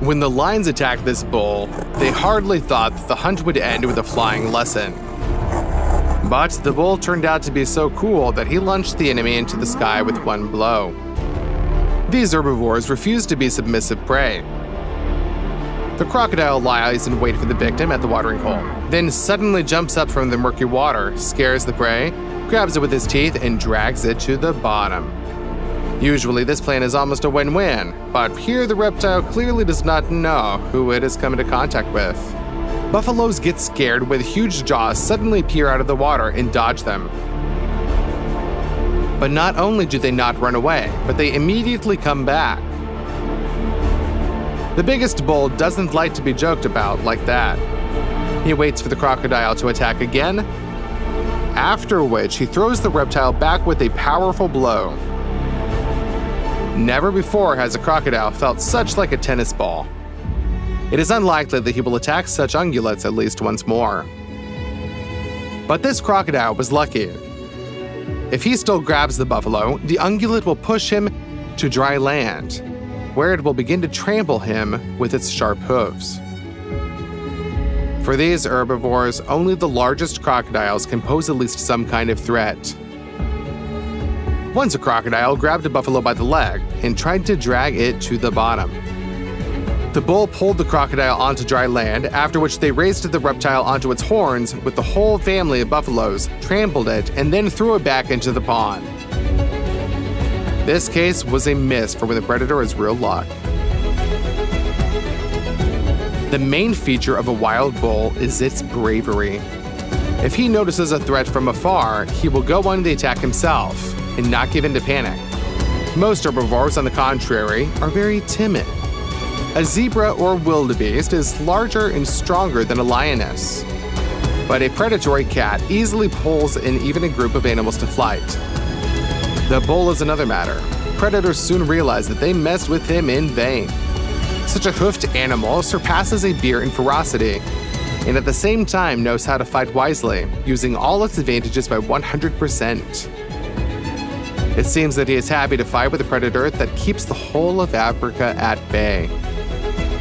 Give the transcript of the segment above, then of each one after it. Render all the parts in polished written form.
When the lions attacked this bull, they hardly thought that the hunt would end with a flying lesson. But the bull turned out to be so cool that he launched the enemy into the sky with one blow. These herbivores refused to be submissive prey. The crocodile lies in wait for the victim at the watering hole, then suddenly jumps up from the murky water, scares the prey, grabs it with his teeth, and drags it to the bottom. Usually this plan is almost a win-win, but here the reptile clearly does not know who it has come into contact with. Buffaloes get scared when huge jaws suddenly appear out of the water and dodge them. But not only do they not run away, but they immediately come back. The biggest bull doesn't like to be joked about like that. He waits for the crocodile to attack again, after which he throws the reptile back with a powerful blow. Never before has a crocodile felt such like a tennis ball. It is unlikely that he will attack such ungulates at least once more. But this crocodile was lucky. If he still grabs the buffalo, the ungulate will push him to dry land, where it will begin to trample him with its sharp hooves. For these herbivores, only the largest crocodiles can pose at least some kind of threat. Once a crocodile grabbed a buffalo by the leg and tried to drag it to the bottom. The bull pulled the crocodile onto dry land, after which they raised the reptile onto its horns with the whole family of buffaloes, trampled it, and then threw it back into the pond. This case was a miss for when the predator is real luck. The main feature of a wild bull is its bravery. If he notices a threat from afar, he will go on the attack himself and not give in to panic. Most herbivores, on the contrary, are very timid. A zebra or wildebeest is larger and stronger than a lioness. But a predatory cat easily pulls in even a group of animals to flight. The bull is another matter. Predators soon realize that they messed with him in vain. Such a hoofed animal surpasses a deer in ferocity, and at the same time knows how to fight wisely, using all its advantages by 100%. It seems that he is happy to fight with a predator that keeps the whole of Africa at bay.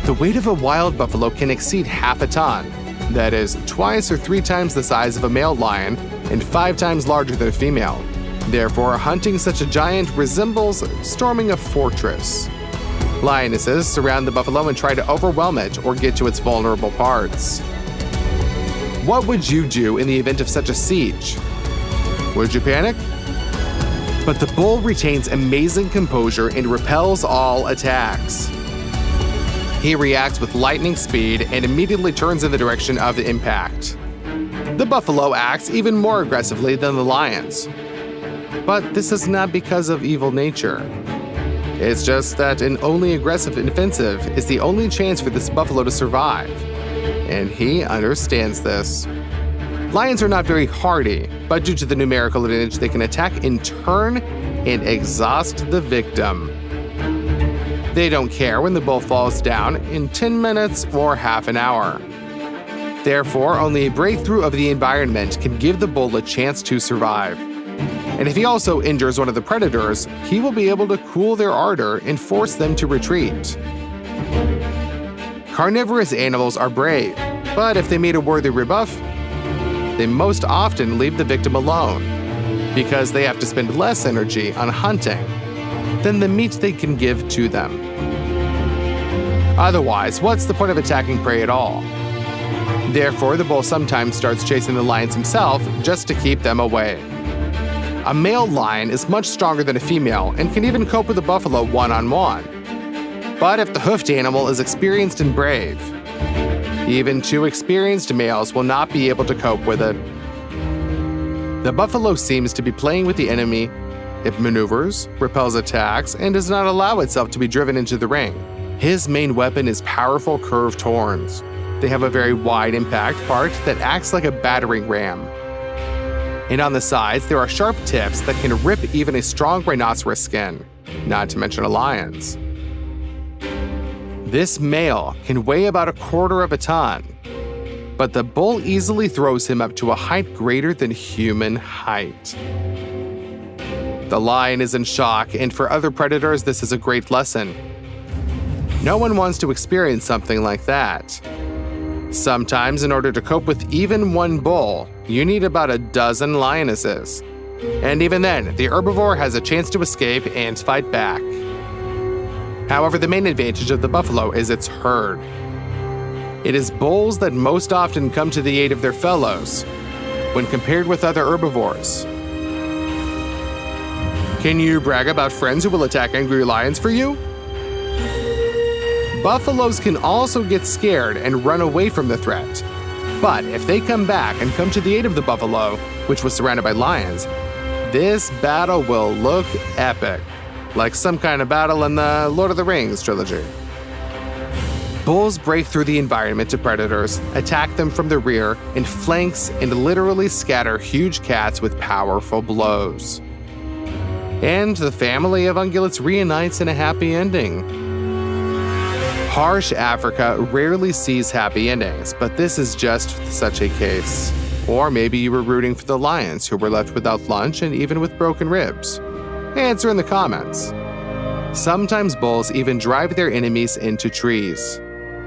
The weight of a wild buffalo can exceed half a ton, that is, twice or 3 times the size of a male lion and 5 times larger than a female. Therefore, hunting such a giant resembles storming a fortress. Lionesses surround the buffalo and try to overwhelm it or get to its vulnerable parts. What would you do in the event of such a siege? Would you panic? But the bull retains amazing composure and repels all attacks. He reacts with lightning speed and immediately turns in the direction of the impact. The buffalo acts even more aggressively than the lions. But this is not because of evil nature. It's just that an only aggressive and offensive is the only chance for this buffalo to survive. And he understands this. Lions are not very hardy, but due to the numerical advantage, they can attack in turn and exhaust the victim. They don't care when the bull falls down in 10 minutes or half an hour. Therefore, only a breakthrough of the environment can give the bull a chance to survive. And if he also injures one of the predators, he will be able to cool their ardor and force them to retreat. Carnivorous animals are brave, but if they meet a worthy rebuff, they most often leave the victim alone, because they have to spend less energy on hunting than the meat they can give to them. Otherwise, what's the point of attacking prey at all? Therefore, the bull sometimes starts chasing the lions himself just to keep them away. A male lion is much stronger than a female and can even cope with a buffalo one-on-one. But if the hoofed animal is experienced and brave, even 2 experienced males will not be able to cope with it. The buffalo seems to be playing with the enemy. It maneuvers, repels attacks, and does not allow itself to be driven into the ring. His main weapon is powerful curved horns. They have a very wide impact part that acts like a battering ram. And on the sides, there are sharp tips that can rip even a strong rhinoceros skin, not to mention a lion's. This male can weigh about 1/4 of a ton, but the bull easily throws him up to a height greater than human height. The lion is in shock, and for other predators, this is a great lesson. No one wants to experience something like that. Sometimes, in order to cope with even one bull, you need about a dozen lionesses. And even then, the herbivore has a chance to escape and fight back. However, the main advantage of the buffalo is its herd. It is bulls that most often come to the aid of their fellows when compared with other herbivores. Can you brag about friends who will attack angry lions for you? Buffaloes can also get scared and run away from the threat. But if they come back and come to the aid of the buffalo, which was surrounded by lions, this battle will look epic, like some kind of battle in the Lord of the Rings trilogy. Bulls break through the environment to predators, attack them from the rear, in flanks, and literally scatter huge cats with powerful blows. And the family of ungulates reunites in a happy ending. Harsh Africa rarely sees happy endings, but this is just such a case. Or maybe you were rooting for the lions who were left without lunch and even with broken ribs. Answer in the comments. Sometimes bulls even drive their enemies into trees,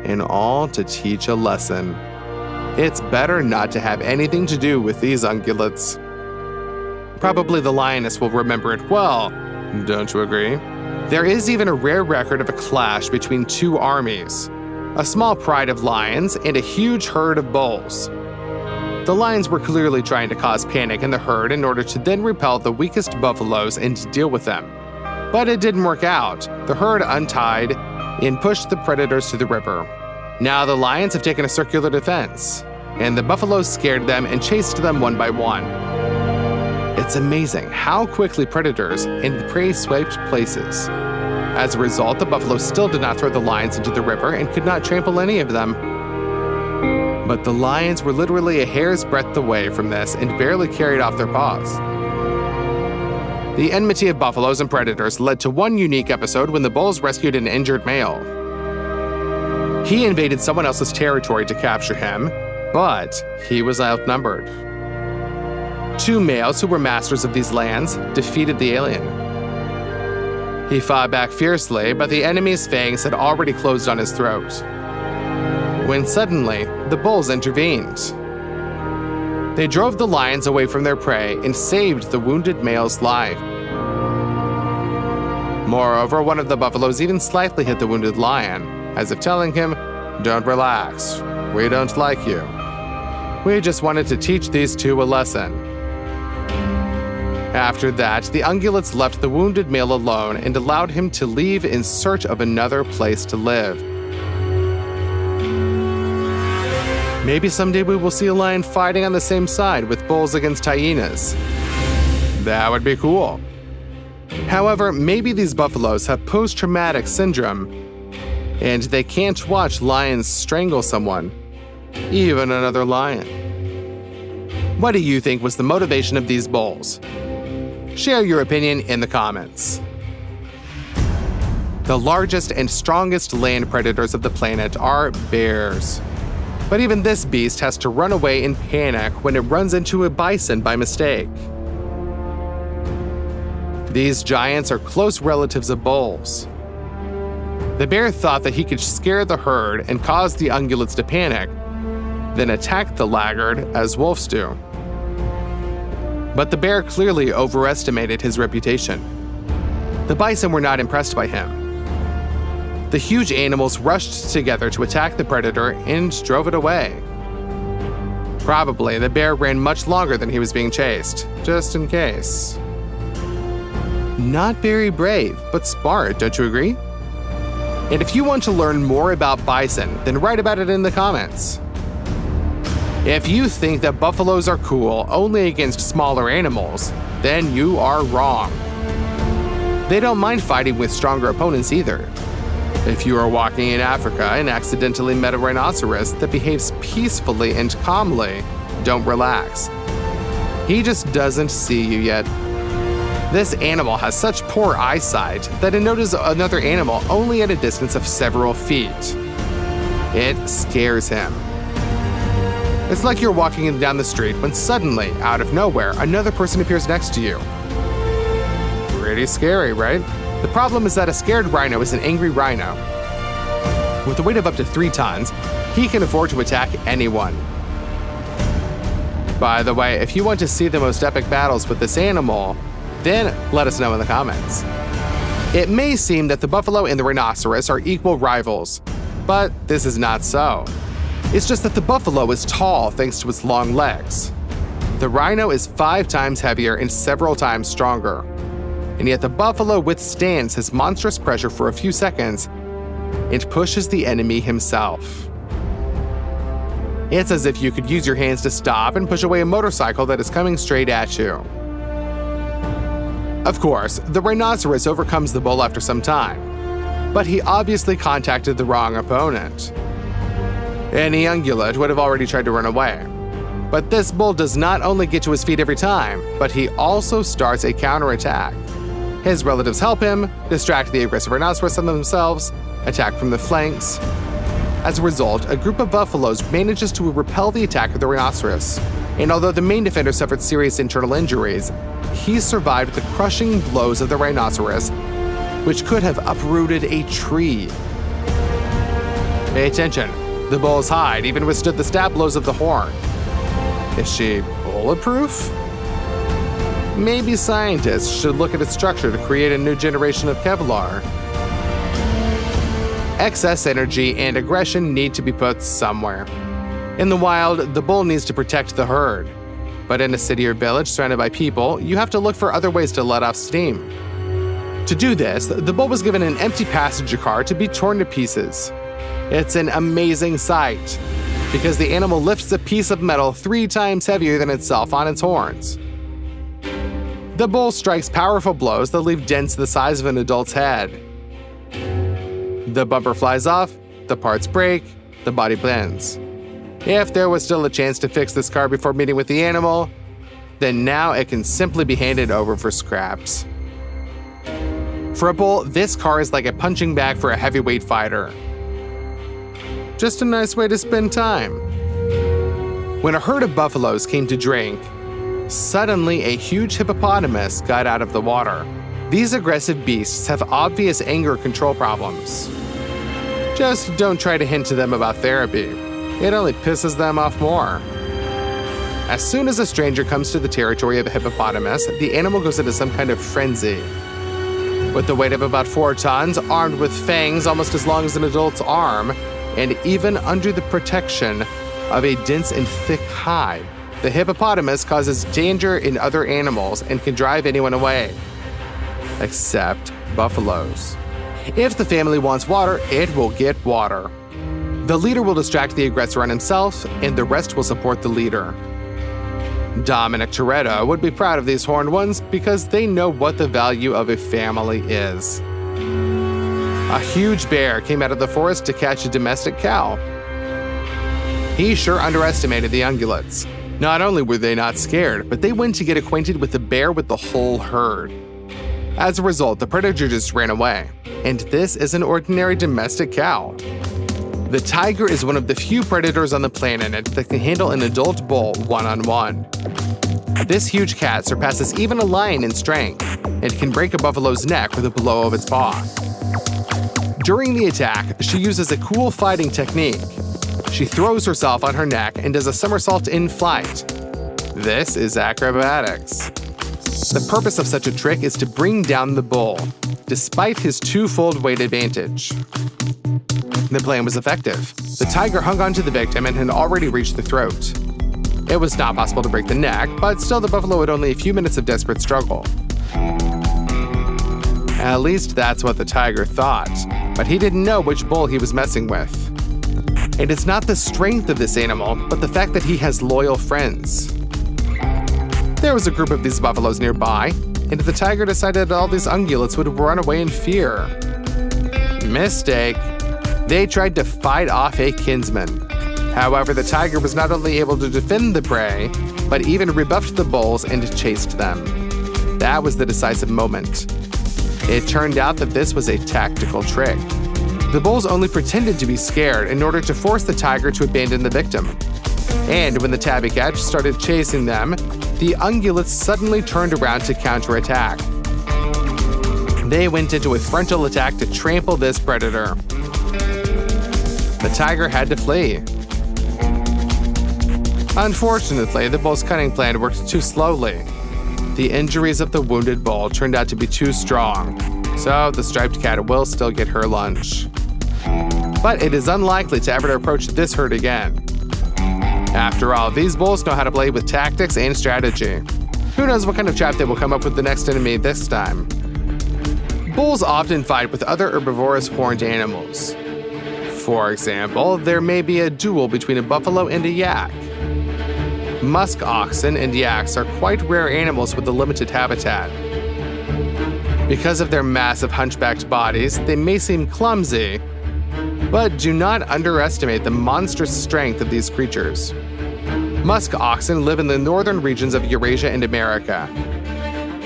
and all to teach a lesson. It's better not to have anything to do with these ungulates. Probably the lioness will remember it well, don't you agree? There is even a rare record of a clash between two armies, a small pride of lions and a huge herd of bulls. The lions were clearly trying to cause panic in the herd in order to then repel the weakest buffaloes and deal with them. But it didn't work out. The herd untied and pushed the predators to the river. Now the lions have taken a circular defense, and the buffaloes scared them and chased them one by one. It's amazing how quickly predators and the prey swiped places. As a result, the buffalo still did not throw the lions into the river and could not trample any of them. But the lions were literally a hair's breadth away from this and barely carried off their paws. The enmity of buffaloes and predators led to one unique episode when the bulls rescued an injured male. He invaded someone else's territory to capture him, but he was outnumbered. Two males who were masters of these lands defeated the alien. He fought back fiercely, but the enemy's fangs had already closed on his throat. When suddenly, the bulls intervened. They drove the lions away from their prey and saved the wounded male's life. Moreover, one of the buffaloes even slightly hit the wounded lion, as if telling him, "Don't relax, we don't like you. We just wanted to teach these two a lesson." After that, the ungulates left the wounded male alone and allowed him to leave in search of another place to live. Maybe someday we will see a lion fighting on the same side with bulls against hyenas. That would be cool. However, maybe these buffaloes have post-traumatic syndrome, and they can't watch lions strangle someone, even another lion. What do you think was the motivation of these bulls? Share your opinion in the comments. The largest and strongest land predators of the planet are bears. But even this beast has to run away in panic when it runs into a bison by mistake. These giants are close relatives of bulls. The bear thought that he could scare the herd and cause the ungulates to panic, then attack the laggard as wolves do. But the bear clearly overestimated his reputation. The bison were not impressed by him. The huge animals rushed together to attack the predator and drove it away. Probably the bear ran much longer than he was being chased, just in case. Not very brave, but smart, don't you agree? And if you want to learn more about bison, then write about it in the comments. If you think that buffaloes are cool only against smaller animals, then you are wrong. They don't mind fighting with stronger opponents either. If you are walking in Africa and accidentally met a rhinoceros that behaves peacefully and calmly, don't relax. He just doesn't see you yet. This animal has such poor eyesight that it notices another animal only at a distance of several feet. It scares him. It's like you're walking down the street when suddenly, out of nowhere, another person appears next to you. Pretty scary, right? The problem is that a scared rhino is an angry rhino. With a weight of up to 3 tons, he can afford to attack anyone. By the way, if you want to see the most epic battles with this animal, then let us know in the comments. It may seem that the buffalo and the rhinoceros are equal rivals, but this is not so. It's just that the buffalo is tall thanks to its long legs. The rhino is 5 times heavier and several times stronger, and yet the buffalo withstands his monstrous pressure for a few seconds and pushes the enemy himself. It's as if you could use your hands to stop and push away a motorcycle that is coming straight at you. Of course, the rhinoceros overcomes the bull after some time, but he obviously contacted the wrong opponent. Any ungulate would have already tried to run away. But this bull does not only get to his feet every time, but he also starts a counterattack. His relatives help him, distract the aggressive rhinoceros from themselves, attack from the flanks. As a result, a group of buffaloes manages to repel the attack of the rhinoceros. And although the main defender suffered serious internal injuries, he survived the crushing blows of the rhinoceros, which could have uprooted a tree. Pay attention, the bull's hide even withstood the stab blows of the horn. Is she bulletproof? Maybe scientists should look at its structure to create a new generation of Kevlar. Excess energy and aggression need to be put somewhere. In the wild, the bull needs to protect the herd. But in a city or village surrounded by people, you have to look for other ways to let off steam. To do this, the bull was given an empty passenger car to be torn to pieces. It's an amazing sight, because the animal lifts a piece of metal 3 times heavier than itself on its horns. The bull strikes powerful blows that leave dents the size of an adult's head. The bumper flies off, the parts break, the body bends. If there was still a chance to fix this car before meeting with the animal, then now it can simply be handed over for scraps. For a bull, this car is like a punching bag for a heavyweight fighter. Just a nice way to spend time. When a herd of buffaloes came to drink, suddenly a huge hippopotamus got out of the water. These aggressive beasts have obvious anger control problems. Just don't try to hint to them about therapy. It only pisses them off more. As soon as a stranger comes to the territory of a hippopotamus, the animal goes into some kind of frenzy. With the weight of about 4 tons, armed with fangs almost as long as an adult's arm, and even under the protection of a dense and thick hide, the hippopotamus causes danger in other animals and can drive anyone away. Except buffaloes. If the family wants water, it will get water. The leader will distract the aggressor on himself, and the rest will support the leader. Dominic Toretto would be proud of these horned ones because they know what the value of a family is. A huge bear came out of the forest to catch a domestic cow. He sure underestimated the ungulates. Not only were they not scared, but they went to get acquainted with the bear with the whole herd. As a result, the predator just ran away. And this is an ordinary domestic cow. The tiger is one of the few predators on the planet that can handle an adult bull one-on-one. This huge cat surpasses even a lion in strength and can break a buffalo's neck with a blow of its paw. During the attack, she uses a cool fighting technique. She throws herself on her neck and does a somersault in flight. This is acrobatics. The purpose of such a trick is to bring down the bull, despite his 2-fold weight advantage. The plan was effective. The tiger hung onto the victim and had already reached the throat. It was not possible to break the neck, but still the buffalo had only a few minutes of desperate struggle. At least that's what the tiger thought, but he didn't know which bull he was messing with. And it's not the strength of this animal, but the fact that he has loyal friends. There was a group of these buffaloes nearby, and the tiger decided that all these ungulates would run away in fear. Mistake. They tried to fight off a kinsman. However, the tiger was not only able to defend the prey, but even rebuffed the bulls and chased them. That was the decisive moment. It turned out that this was a tactical trick. The bulls only pretended to be scared in order to force the tiger to abandon the victim. And when the tabby cat started chasing them, the ungulates suddenly turned around to counterattack. They went into a frontal attack to trample this predator. The tiger had to flee. Unfortunately, the bull's cunning plan worked too slowly. The injuries of the wounded bull turned out to be too strong, so the striped cat will still get her lunch. But it is unlikely to ever approach this herd again. After all, these bulls know how to play with tactics and strategy. Who knows what kind of trap they will come up with the next enemy this time. Bulls often fight with other herbivorous horned animals. For example, there may be a duel between a buffalo and a yak. Musk oxen and yaks are quite rare animals with a limited habitat. Because of their massive hunchbacked bodies, they may seem clumsy, but do not underestimate the monstrous strength of these creatures. Musk oxen live in the northern regions of Eurasia and America.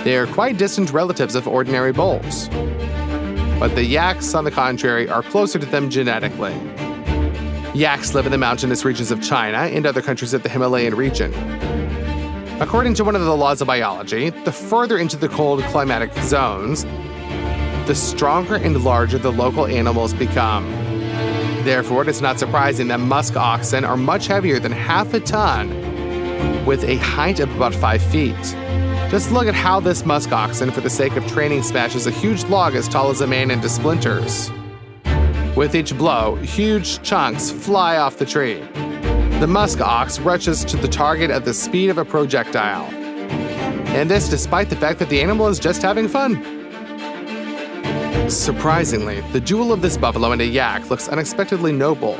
They are quite distant relatives of ordinary bulls. But the yaks, on the contrary, are closer to them genetically. Yaks live in the mountainous regions of China and other countries of the Himalayan region. According to one of the laws of biology, the further into the cold climatic zones, the stronger and larger the local animals become. Therefore, it is not surprising that musk oxen are much heavier than half a ton, with a height of about 5 feet. Just look at how this musk oxen, for the sake of training, smashes a huge log as tall as a man into splinters. With each blow, huge chunks fly off the tree. The musk ox rushes to the target at the speed of a projectile. And this despite the fact that the animal is just having fun. Surprisingly, the duel of this buffalo and a yak looks unexpectedly noble.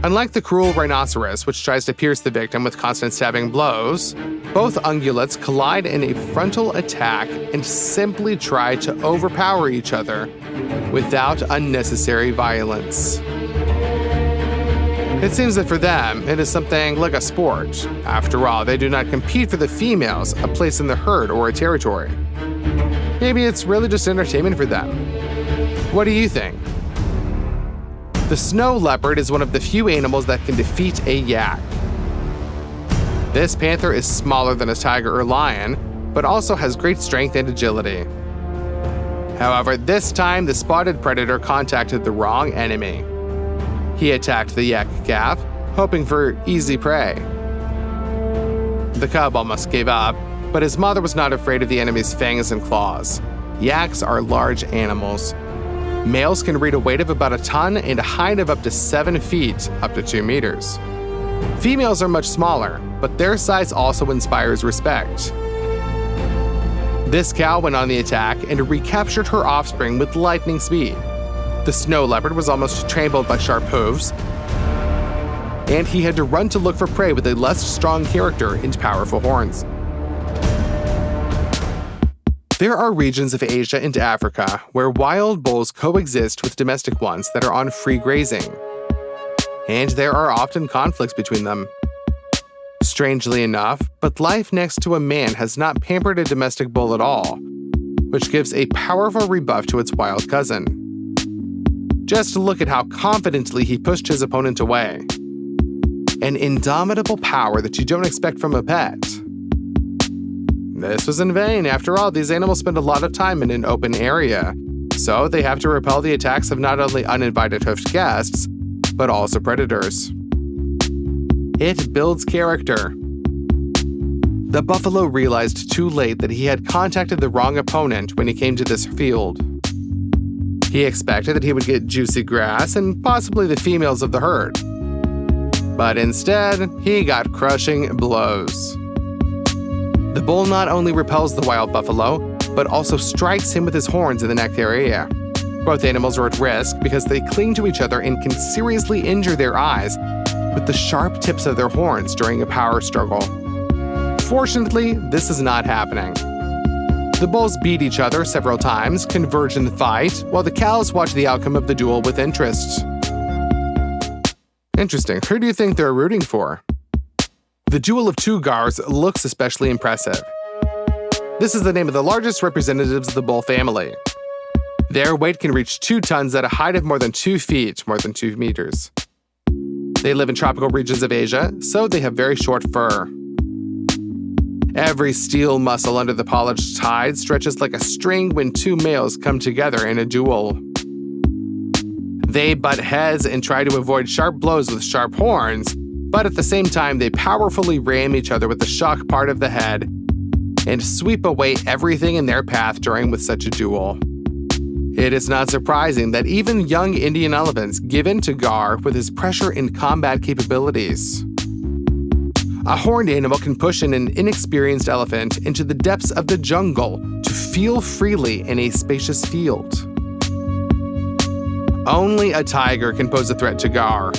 Unlike the cruel rhinoceros, which tries to pierce the victim with constant stabbing blows, both ungulates collide in a frontal attack and simply try to overpower each other without unnecessary violence. It seems that for them, it is something like a sport. After all, they do not compete for the females, a place in the herd, or a territory. Maybe it's really just entertainment for them. What do you think? The snow leopard is one of the few animals that can defeat a yak. This panther is smaller than a tiger or lion, but also has great strength and agility. However, this time the spotted predator contacted the wrong enemy. He attacked the yak calf, hoping for easy prey. The cub almost gave up, but his mother was not afraid of the enemy's fangs and claws. Yaks are large animals. Males can reach a weight of about a ton and a height of up to 7 feet, up to 2 meters. Females are much smaller, but their size also inspires respect. This cow went on the attack and recaptured her offspring with lightning speed. The snow leopard was almost trampled by sharp hooves, and he had to run to look for prey with a less strong character and powerful horns. There are regions of Asia and Africa where wild bulls coexist with domestic ones that are on free grazing, and there are often conflicts between them. Strangely enough, but life next to a man has not pampered a domestic bull at all, which gives a powerful rebuff to its wild cousin. Just look at how confidently he pushed his opponent away. An indomitable power that you don't expect from a pet. This was in vain. After all, these animals spend a lot of time in an open area, so they have to repel the attacks of not only uninvited hoofed guests, but also predators. It builds character. The buffalo realized too late that he had contacted the wrong opponent when he came to this field. He expected that he would get juicy grass and possibly the females of the herd. But instead, he got crushing blows. The bull not only repels the wild buffalo, but also strikes him with his horns in the neck area. Both animals are at risk because they cling to each other and can seriously injure their eyes with the sharp tips of their horns during a power struggle. Fortunately, this is not happening. The bulls beat each other several times, converge in the fight, while the cows watch the outcome of the duel with interest. Interesting. Who do you think they're rooting for? The duel of two gars looks especially impressive. This is the name of the largest representatives of the bull family. Their weight can reach 2 tons at a height of more than 2 feet, more than 2 meters. They live in tropical regions of Asia, so they have very short fur. Every steel muscle under the polished hide stretches like a string when two males come together in a duel. They butt heads and try to avoid sharp blows with sharp horns, but at the same time they powerfully ram each other with the shock part of the head and sweep away everything in their path during with such a duel. It is not surprising that even young Indian elephants give in to Gar with his pressure and combat capabilities. A horned animal can push an inexperienced elephant into the depths of the jungle to feel freely in a spacious field. Only a tiger can pose a threat to Gar,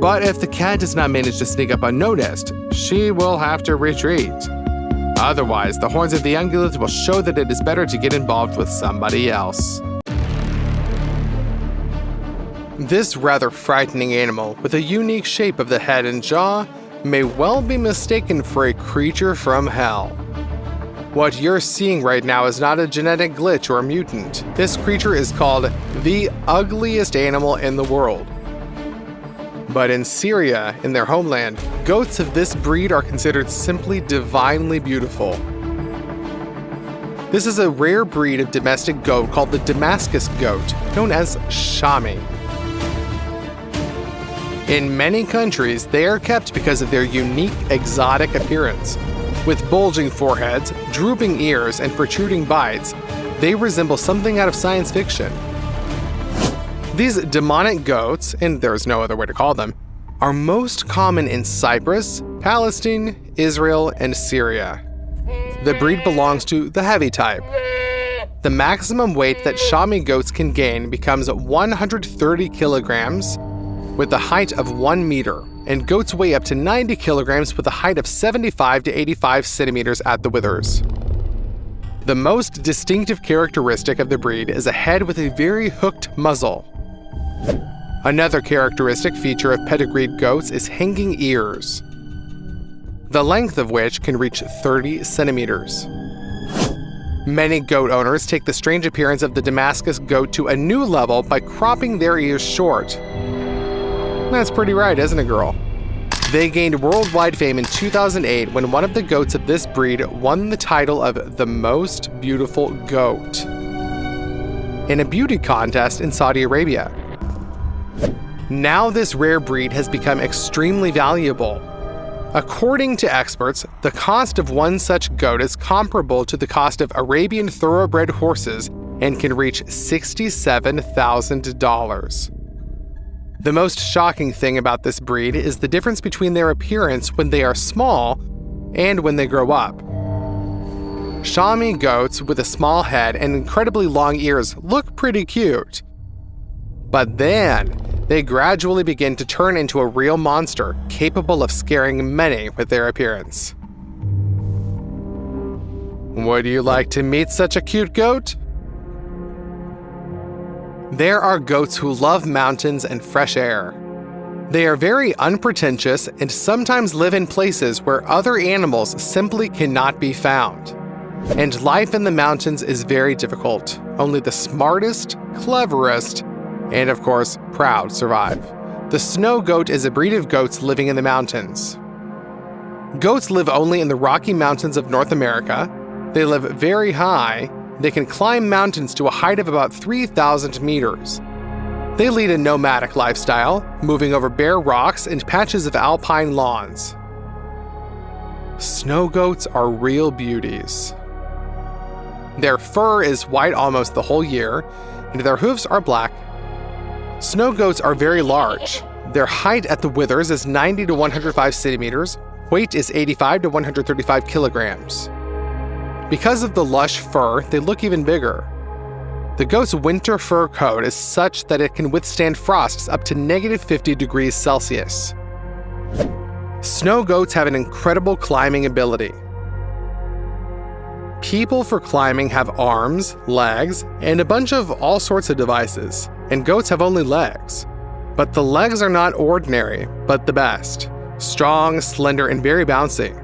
but if the cat does not manage to sneak up unnoticed, she will have to retreat. Otherwise, the horns of the ungulate will show that it is better to get involved with somebody else. This rather frightening animal, with a unique shape of the head and jaw, may well be mistaken for a creature from hell. What you're seeing right now is not a genetic glitch or a mutant. This creature is called the ugliest animal in the world. But in Syria, in their homeland, goats of this breed are considered simply divinely beautiful. This is a rare breed of domestic goat called the Damascus goat, known as Shami. In many countries, they are kept because of their unique, exotic appearance. With bulging foreheads, drooping ears, and protruding bites, they resemble something out of science fiction. These demonic goats, and there's no other way to call them, are most common in Cyprus, Palestine, Israel, and Syria. The breed belongs to the heavy type. The maximum weight that Shami goats can gain becomes 130 kilograms, with a height of 1 meter, and goats weigh up to 90 kilograms with a height of 75 to 85 centimeters at the withers. The most distinctive characteristic of the breed is a head with a very hooked muzzle. Another characteristic feature of pedigreed goats is hanging ears, the length of which can reach 30 centimeters. Many goat owners take the strange appearance of the Damascus goat to a new level by cropping their ears short. That's pretty right, isn't it, girl? They gained worldwide fame in 2008 when one of the goats of this breed won the title of the most beautiful goat in a beauty contest in Saudi Arabia. Now this rare breed has become extremely valuable. According to experts, the cost of one such goat is comparable to the cost of Arabian thoroughbred horses and can reach $67,000. The most shocking thing about this breed is the difference between their appearance when they are small and when they grow up. Shami goats with a small head and incredibly long ears look pretty cute. But then, they gradually begin to turn into a real monster, capable of scaring many with their appearance. Would you like to meet such a cute goat? There are goats who love mountains and fresh air. They are very unpretentious and sometimes live in places where other animals simply cannot be found. And life in the mountains is very difficult. Only the smartest, cleverest, and of course, proud survive. The snow goat is a breed of goats living in the mountains. Goats live only in the Rocky Mountains of North America. They live very high. They can climb mountains to a height of about 3,000 meters. They lead a nomadic lifestyle, moving over bare rocks and patches of alpine lawns. Snow goats are real beauties. Their fur is white almost the whole year, and their hooves are black. Snow goats are very large. Their height at the withers is 90 to 105 centimeters, weight is 85 to 135 kilograms. Because of the lush fur, they look even bigger. The goat's winter fur coat is such that it can withstand frosts up to -50 degrees Celsius. Snow goats have an incredible climbing ability. People for climbing have arms, legs, and a bunch of all sorts of devices, and goats have only legs. But the legs are not ordinary, but the best. Strong, slender, and very bouncy.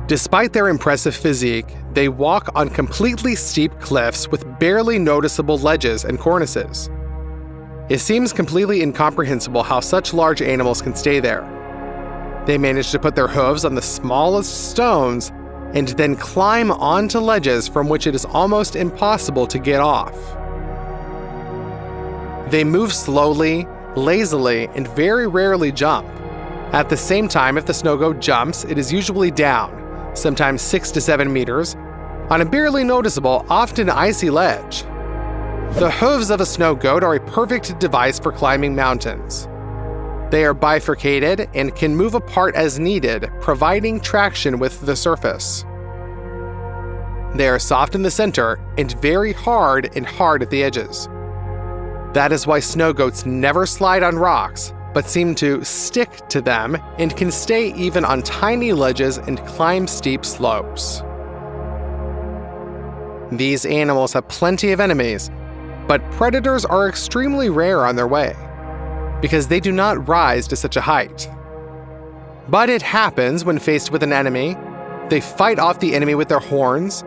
Despite their impressive physique, they walk on completely steep cliffs with barely noticeable ledges and cornices. It seems completely incomprehensible how such large animals can stay there. They manage to put their hooves on the smallest stones and then climb onto ledges from which it is almost impossible to get off. They move slowly, lazily, and very rarely jump. At the same time, if the snow goat jumps, it is usually down, sometimes 6 to 7 meters, on a barely noticeable, often icy ledge. The hooves of a snow goat are a perfect device for climbing mountains. They are bifurcated and can move apart as needed, providing traction with the surface. They are soft in the center and very hard at the edges. That is why snow goats never slide on rocks, but seem to stick to them and can stay even on tiny ledges and climb steep slopes. These animals have plenty of enemies, but predators are extremely rare on their way, because they do not rise to such a height. But it happens when faced with an enemy, they fight off the enemy with their horns,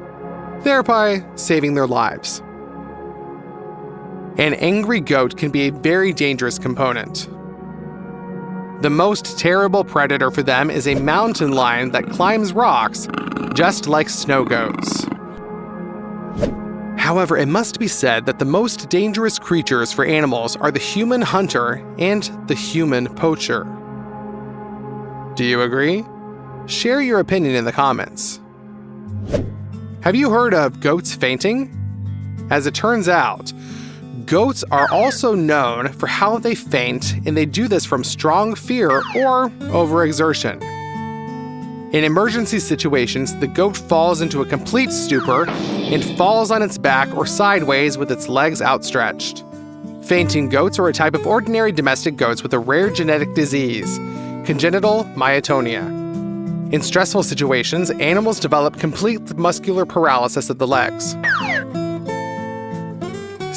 thereby saving their lives. An angry goat can be a very dangerous component. The most terrible predator for them is a mountain lion that climbs rocks, just like snow goats. However, it must be said that the most dangerous creatures for animals are the human hunter and the human poacher. Do you agree? Share your opinion in the comments. Have you heard of goats fainting? As it turns out, goats are also known for how they faint, and they do this from strong fear or overexertion. In emergency situations, the goat falls into a complete stupor and falls on its back or sideways with its legs outstretched. Fainting goats are a type of ordinary domestic goats with a rare genetic disease, congenital myotonia. In stressful situations, animals develop complete muscular paralysis of the legs.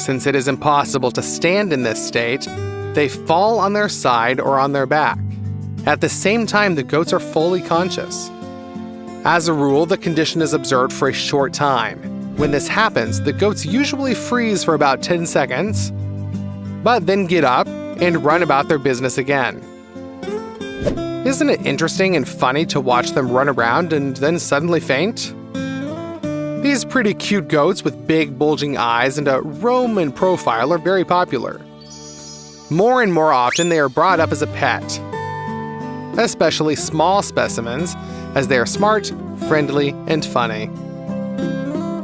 Since it is impossible to stand in this state, they fall on their side or on their back. At the same time, the goats are fully conscious. As a rule, the condition is observed for a short time. When this happens, the goats usually freeze for about 10 seconds, but then get up and run about their business again. Isn't it interesting and funny to watch them run around and then suddenly faint? These pretty cute goats with big bulging eyes and a Roman profile are very popular. More and more often, they are brought up as a pet, especially small specimens, as they are smart, friendly, and funny.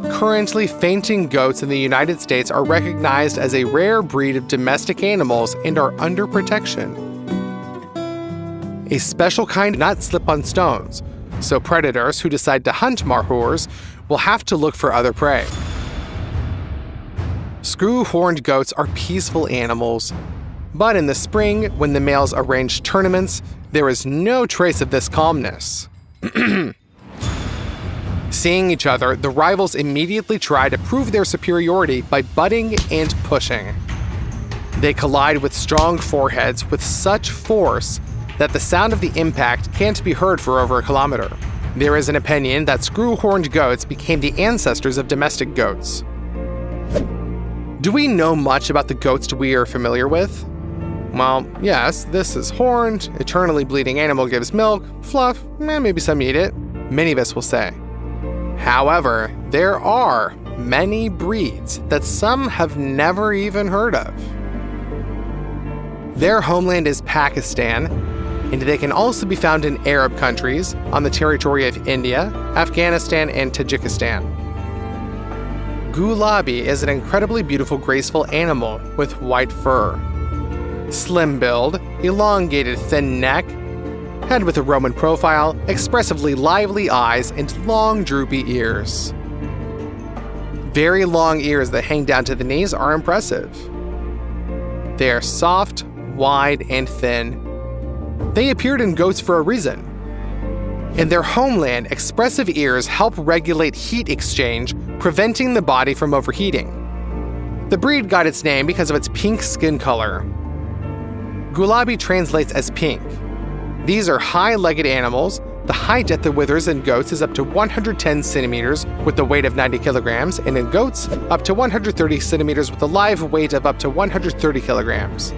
Currently, fainting goats in the United States are recognized as a rare breed of domestic animals and are under protection. A special kind do not slip on stones, so predators who decide to hunt mahars will have to look for other prey. Screw-horned goats are peaceful animals, but in the spring, when the males arrange tournaments, there is no trace of this calmness. Seeing each other, the rivals immediately try to prove their superiority by butting and pushing. They collide with strong foreheads with such force that the sound of the impact can't be heard for over a kilometer. There is an opinion that screw-horned goats became the ancestors of domestic goats. Do we know much about the goats we are familiar with? Well, yes, this is horned, eternally bleeding animal gives milk, fluff, maybe some eat it, many of us will say. However, there are many breeds that some have never even heard of. Their homeland is Pakistan, and they can also be found in Arab countries, on the territory of India, Afghanistan, and Tajikistan. Gulabi is an incredibly beautiful, graceful animal with white fur. Slim build, elongated thin neck, head with a Roman profile, expressively lively eyes, and long droopy ears. Very long ears that hang down to the knees are impressive. They are soft, wide, and thin. They appeared in goats for a reason. In their homeland, expressive ears help regulate heat exchange, preventing the body from overheating. The breed got its name because of its pink skin color. Gulabi translates as pink. These are high-legged animals. The height at the withers in goats is up to 110 centimeters with the weight of 90 kilograms, and in goats, up to 130 centimeters with a live weight of up to 130 kilograms.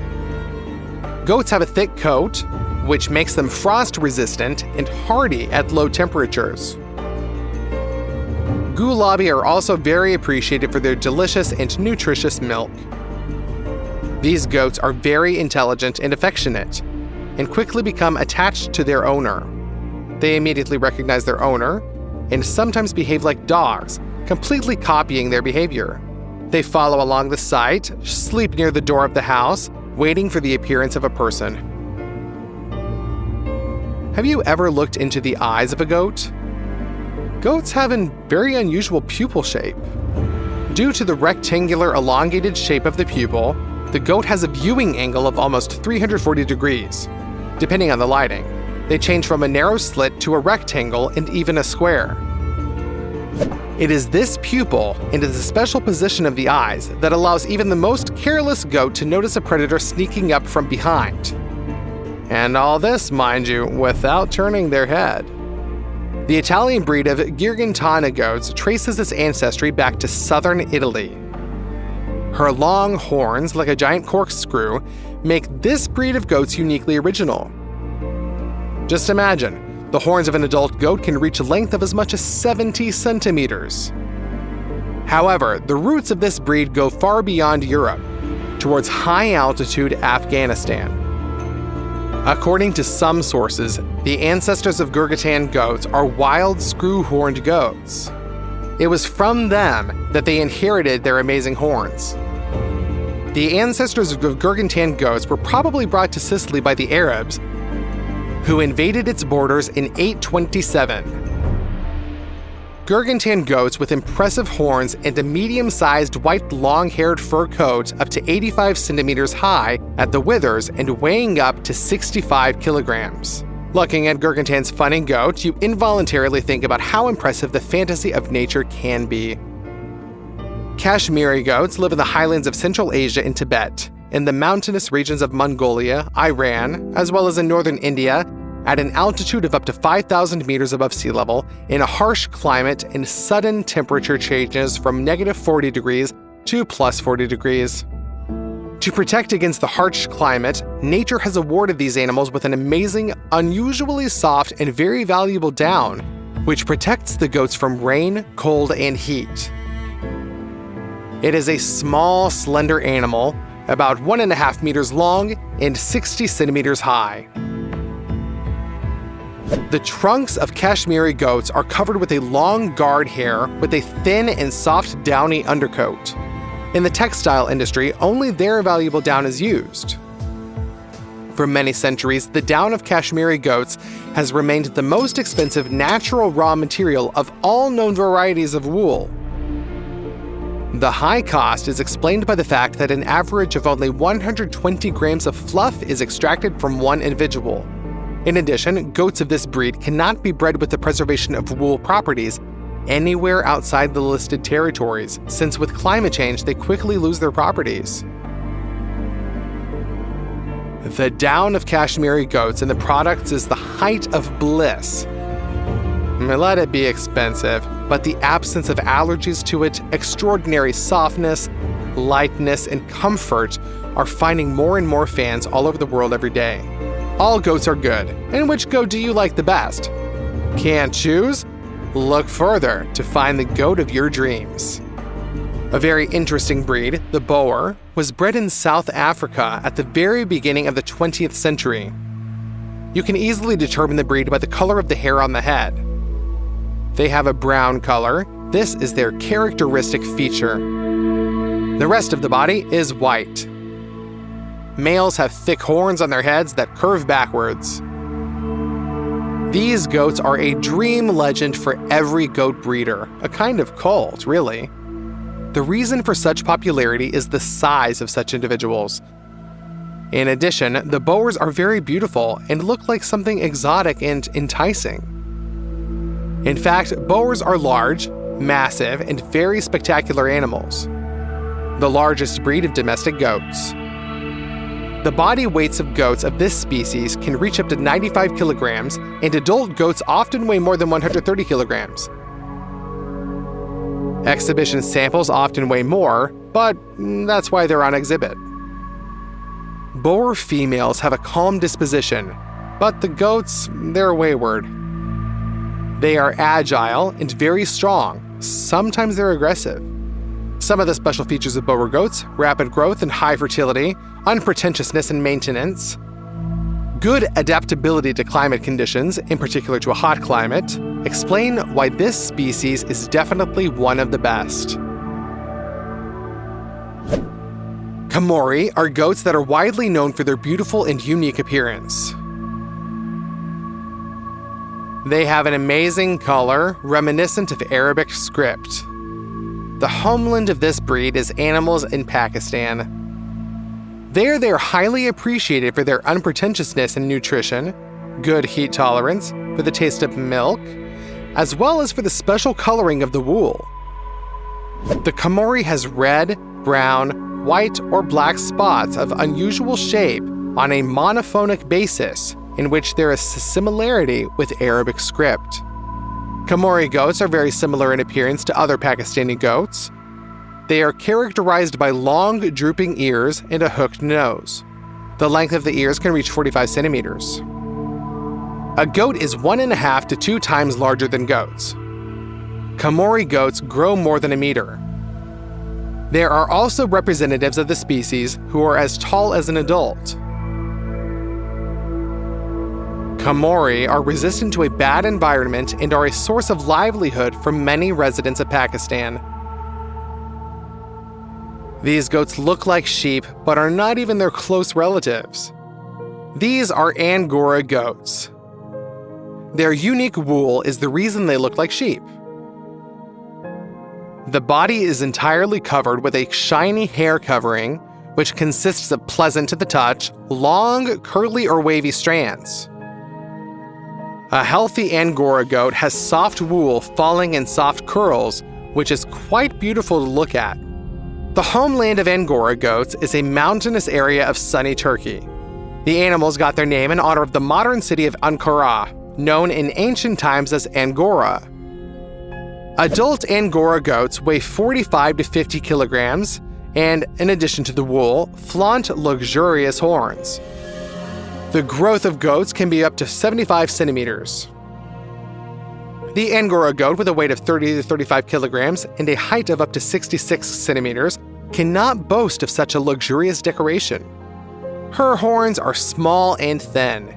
Goats have a thick coat, which makes them frost-resistant and hardy at low temperatures. Gulabi are also very appreciated for their delicious and nutritious milk. These goats are very intelligent and affectionate, and quickly become attached to their owner. They immediately recognize their owner, and sometimes behave like dogs, completely copying their behavior. They follow along the site, sleep near the door of the house, waiting for the appearance of a person. Have you ever looked into the eyes of a goat? Goats have a very unusual pupil shape. Due to the rectangular, elongated shape of the pupil, the goat has a viewing angle of almost 340 degrees. Depending on the lighting, they change from a narrow slit to a rectangle and even a square. It is this pupil and the special position of the eyes that allows even the most careless goat to notice a predator sneaking up from behind. And all this, mind you, without turning their head. The Italian breed of Gargantana goats traces its ancestry back to southern Italy. Her long horns, like a giant corkscrew, make this breed of goats uniquely original. Just imagine, the horns of an adult goat can reach a length of as much as 70 centimeters. However, the roots of this breed go far beyond Europe, towards high-altitude Afghanistan. According to some sources, the ancestors of Gargantan goats are wild screw-horned goats. It was from them that they inherited their amazing horns. The ancestors of Gargantan goats were probably brought to Sicily by the Arabs, who invaded its borders in 827. Gargantan goats with impressive horns and a medium-sized white long-haired fur coat up to 85 centimeters high at the withers and weighing up to 65 kilograms. Looking at Gargantan's funny goat, you involuntarily think about how impressive the fantasy of nature can be. Kashmiri goats live in the highlands of Central Asia and Tibet, in the mountainous regions of Mongolia, Iran, as well as in northern India, at an altitude of up to 5,000 meters above sea level, in a harsh climate and sudden temperature changes from -40 degrees to +40 degrees. To protect against the harsh climate, nature has awarded these animals with an amazing, unusually soft, and very valuable down, which protects the goats from rain, cold, and heat. It is a small, slender animal, about 1.5 meters long and 60 centimeters high. The trunks of Kashmiri goats are covered with a long guard hair with a thin and soft downy undercoat. In the textile industry, only their valuable down is used. For many centuries, the down of Kashmiri goats has remained the most expensive natural raw material of all known varieties of wool. The high cost is explained by the fact that an average of only 120 grams of fluff is extracted from one individual. In addition, goats of this breed cannot be bred with the preservation of wool properties anywhere outside the listed territories, since with climate change they quickly lose their properties. The down of Kashmiri goats and the products is the height of bliss. Let it be expensive, but the absence of allergies to it, extraordinary softness, lightness, and comfort are finding more and more fans all over the world every day. All goats are good, and which goat do you like the best? Can't choose? Look further to find the goat of your dreams. A very interesting breed, the Boer, was bred in South Africa at the very beginning of the 20th century. You can easily determine the breed by the color of the hair on the head. They have a brown color. This is their characteristic feature. The rest of the body is white. Males have thick horns on their heads that curve backwards. These goats are a dream legend for every goat breeder, a kind of cult, really. The reason for such popularity is the size of such individuals. In addition, the Boers are very beautiful and look like something exotic and enticing. In fact, Boers are large, massive, and very spectacular animals. The largest breed of domestic goats. The body weights of goats of this species can reach up to 95 kilograms, and adult goats often weigh more than 130 kilograms. Exhibition samples often weigh more, but that's why they're on exhibit. Boer females have a calm disposition, but the goats, they're wayward. They are agile and very strong. Sometimes they're aggressive. Some of the special features of Boer goats: rapid growth and high fertility, unpretentiousness and maintenance, good adaptability to climate conditions, in particular to a hot climate, explain why this species is definitely one of the best. Komori are goats that are widely known for their beautiful and unique appearance. They have an amazing color, reminiscent of Arabic script. The homeland of this breed is animals in Pakistan. There, they are highly appreciated for their unpretentiousness in nutrition, good heat tolerance, for the taste of milk, as well as for the special coloring of the wool. The Komori has red, brown, white, or black spots of unusual shape on a monophonic basis, in which there is a similarity with Arabic script. Komori goats are very similar in appearance to other Pakistani goats. They are characterized by long, drooping ears and a hooked nose. The length of the ears can reach 45 centimeters. A goat is 1.5 to 2 times larger than goats. Komori goats grow more than a meter. There are also representatives of the species who are as tall as an adult. Komori are resistant to a bad environment and are a source of livelihood for many residents of Pakistan. These goats look like sheep, but are not even their close relatives. These are Angora goats. Their unique wool is the reason they look like sheep. The body is entirely covered with a shiny hair covering, which consists of pleasant to the touch, long, curly or wavy strands. A healthy Angora goat has soft wool falling in soft curls, which is quite beautiful to look at. The homeland of Angora goats is a mountainous area of sunny Turkey. The animals got their name in honor of the modern city of Ankara, known in ancient times as Angora. Adult Angora goats weigh 45 to 50 kilograms and, in addition to the wool, flaunt luxurious horns. The growth of goats can be up to 75 centimeters. The Angora goat, with a weight of 30 to 35 kilograms and a height of up to 66 centimeters, cannot boast of such a luxurious decoration. Her horns are small and thin.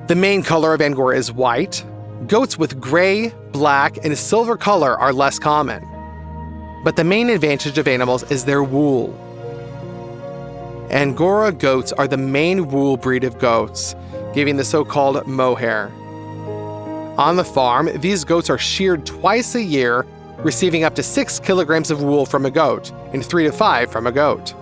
The main color of Angora is white. Goats with gray, black, and silver color are less common. But the main advantage of animals is their wool. Angora goats are the main wool breed of goats, giving the so-called mohair. On the farm, these goats are sheared twice a year, receiving up to 6 kilograms of wool from a goat and 3 to 5 from a goat.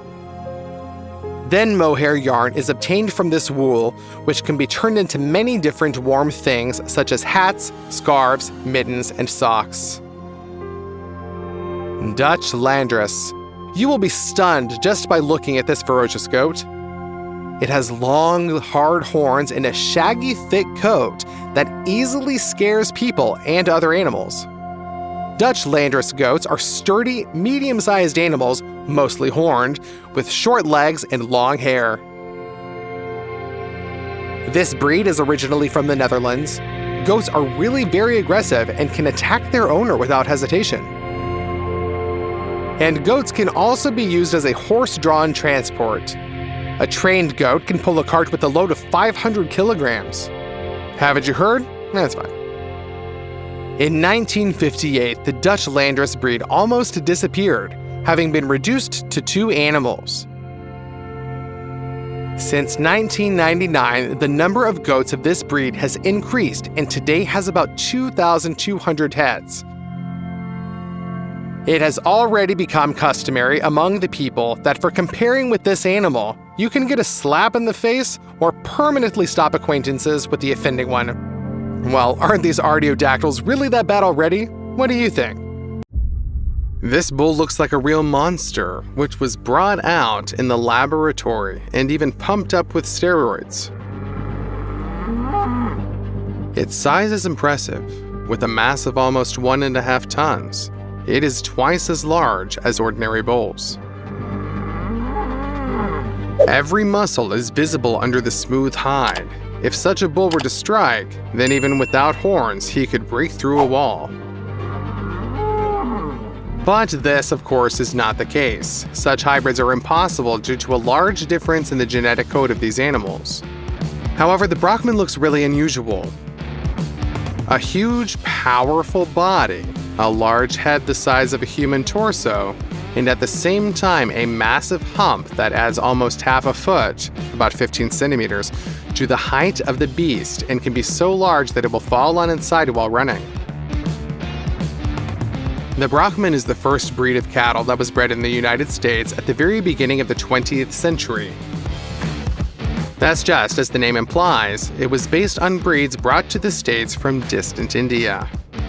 Then mohair yarn is obtained from this wool, which can be turned into many different warm things such as hats, scarves, mittens, and socks. Dutch Landrace. You will be stunned just by looking at this ferocious goat. It has long, hard horns and a shaggy, thick coat that easily scares people and other animals. Dutch Landrace goats are sturdy, medium-sized animals, mostly horned, with short legs and long hair. This breed is originally from the Netherlands. Goats are really very aggressive and can attack their owner without hesitation. And goats can also be used as a horse-drawn transport. A trained goat can pull a cart with a load of 500 kilograms. Haven't you heard? That's fine. In 1958, the Dutch Landrace breed almost disappeared, having been reduced to 2 animals. Since 1999, the number of goats of this breed has increased and today has about 2,200 heads. It has already become customary among the people that for comparing with this animal, you can get a slap in the face or permanently stop acquaintances with the offending one. Well, aren't these artiodactyls really that bad already? What do you think? This bull looks like a real monster, which was brought out in the laboratory and even pumped up with steroids. Its size is impressive, with a mass of almost 1.5 tons. It is twice as large as ordinary bulls. Every muscle is visible under the smooth hide. If such a bull were to strike, then even without horns, he could break through a wall. But this, of course, is not the case. Such hybrids are impossible due to a large difference in the genetic code of these animals. However, the Brockman looks really unusual. A huge, powerful body, a large head the size of a human torso, and at the same time a massive hump that adds almost half a foot, about 15 centimeters, to the height of the beast and can be so large that it will fall on its side while running. The Brockman is the first breed of cattle that was bred in the United States at the very beginning of the 20th century. That's just as the name implies, it was based on breeds brought to the States from distant India.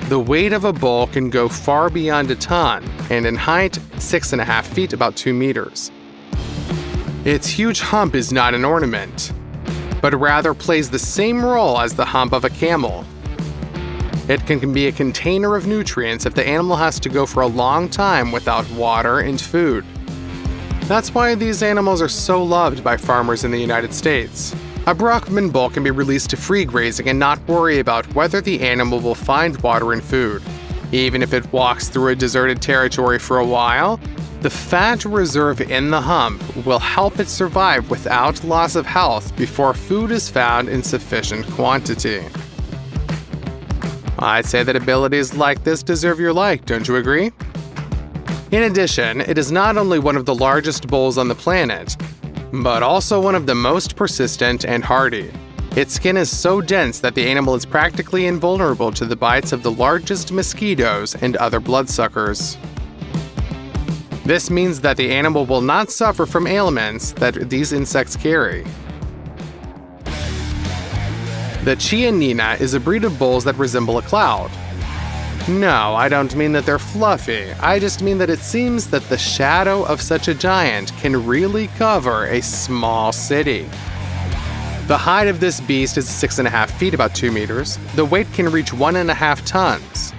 The weight of a bull can go far beyond a ton, and in height, 6.5 feet, about 2 meters. Its huge hump is not an ornament, but rather plays the same role as the hump of a camel. It can be a container of nutrients if the animal has to go for a long time without water and food. That's why these animals are so loved by farmers in the United States. A Brockman bull can be released to free grazing and not worry about whether the animal will find water and food. Even if it walks through a deserted territory for a while, the fat reserve in the hump will help it survive without loss of health before food is found in sufficient quantity. I'd say that abilities like this deserve your like, don't you agree? In addition, it is not only one of the largest bulls on the planet, but also one of the most persistent and hardy. Its skin is so dense that the animal is practically invulnerable to the bites of the largest mosquitoes and other bloodsuckers. This means that the animal will not suffer from ailments that these insects carry. The Chianina is a breed of bulls that resemble a cloud. No, I don't mean that they're fluffy. I just mean that it seems that the shadow of such a giant can really cover a small city. The height of this beast is 6.5 feet, about 2 meters. The weight can reach 1.5 tons.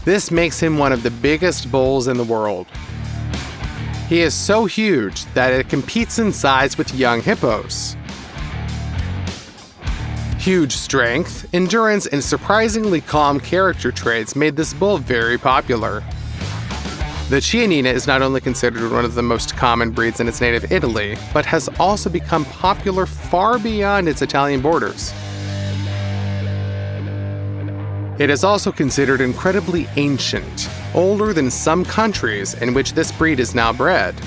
This makes him one of the biggest bulls in the world. He is so huge that it competes in size with young hippos. Huge strength, endurance, and surprisingly calm character traits made this bull very popular. The Chianina is not only considered one of the most common breeds in its native Italy, but has also become popular far beyond its Italian borders. It is also considered incredibly ancient, older than some countries in which this breed is now bred.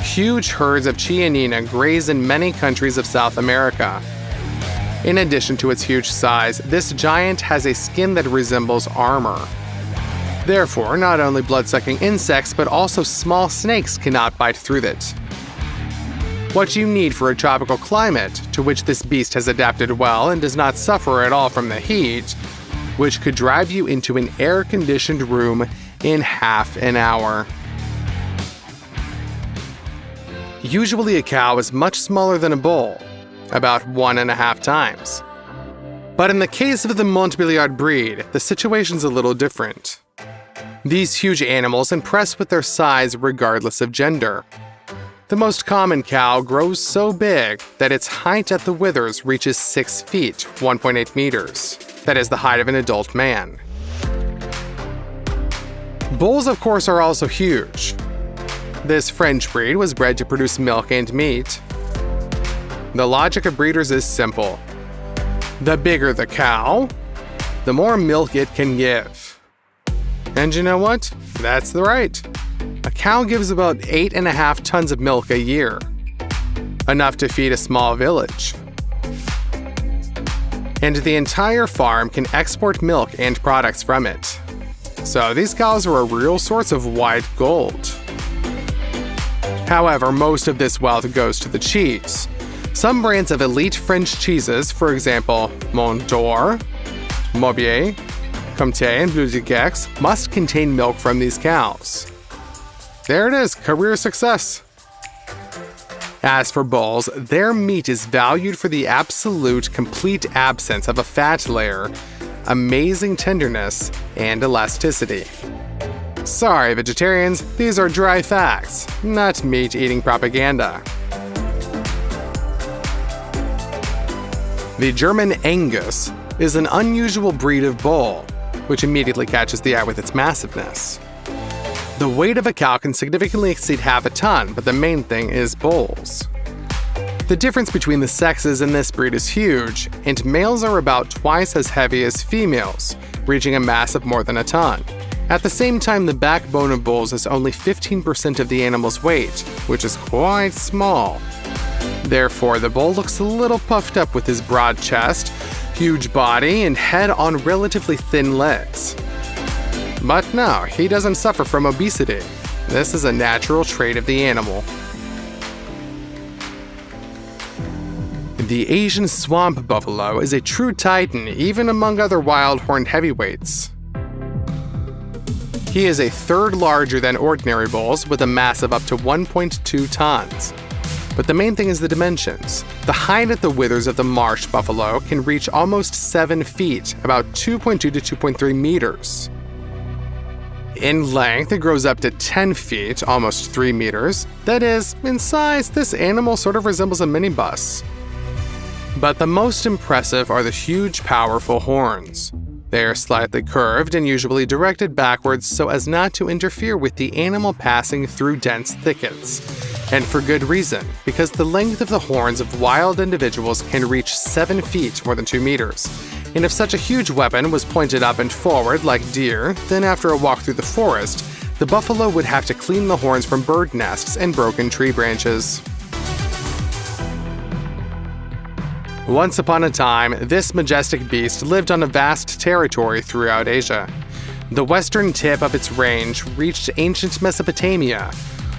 Huge herds of Chianina graze in many countries of South America. In addition to its huge size, this giant has a skin that resembles armor. Therefore, not only blood-sucking insects, but also small snakes cannot bite through it. What you need for a tropical climate, to which this beast has adapted well and does not suffer at all from the heat, which could drive you into an air-conditioned room in half an hour. Usually a cow is much smaller than a bull, about 1.5 times. But in the case of the Montbéliard breed, the situation's a little different. These huge animals impress with their size regardless of gender. The most common cow grows so big that its height at the withers reaches 6 feet, 1.8 meters. That is the height of an adult man. Bulls, of course, are also huge. This French breed was bred to produce milk and meat. The logic of breeders is simple. The bigger the cow, the more milk it can give. And you know what? That's right. A cow gives about 8.5 tons of milk a year, enough to feed a small village. And the entire farm can export milk and products from it. So these cows are a real source of white gold. However, most of this wealth goes to the cheese. Some brands of elite French cheeses, for example, Mont d'Or, Maubier, Comté, and Bleu de Gex, must contain milk from these cows. There it is, career success. As for bulls, their meat is valued for the absolute, complete absence of a fat layer, amazing tenderness, and elasticity. Sorry, vegetarians, these are dry facts, not meat-eating propaganda. The German Angus is an unusual breed of bull, which immediately catches the eye with its massiveness. The weight of a cow can significantly exceed half a ton, but the main thing is bulls. The difference between the sexes in this breed is huge, and males are about twice as heavy as females, reaching a mass of more than a ton. At the same time, the backbone of bulls is only 15% of the animal's weight, which is quite small. Therefore, the bull looks a little puffed up with his broad chest, huge body, and head on relatively thin legs. But no, he doesn't suffer from obesity. This is a natural trait of the animal. The Asian swamp buffalo is a true titan even among other wild-horned heavyweights. He is a third larger than ordinary bulls with a mass of up to 1.2 tons. But the main thing is the dimensions. The height at the withers of the marsh buffalo can reach almost 7 feet, about 2.2 to 2.3 meters. In length, it grows up to 10 feet, almost 3 meters. That is, in size, this animal sort of resembles a minibus. But the most impressive are the huge, powerful horns. They are slightly curved and usually directed backwards so as not to interfere with the animal passing through dense thickets. And for good reason, because the length of the horns of wild individuals can reach 7 feet, more than 2 meters. And if such a huge weapon was pointed up and forward like deer, then after a walk through the forest, the buffalo would have to clean the horns from bird nests and broken tree branches. Once upon a time, this majestic beast lived on a vast territory throughout Asia. The western tip of its range reached ancient Mesopotamia,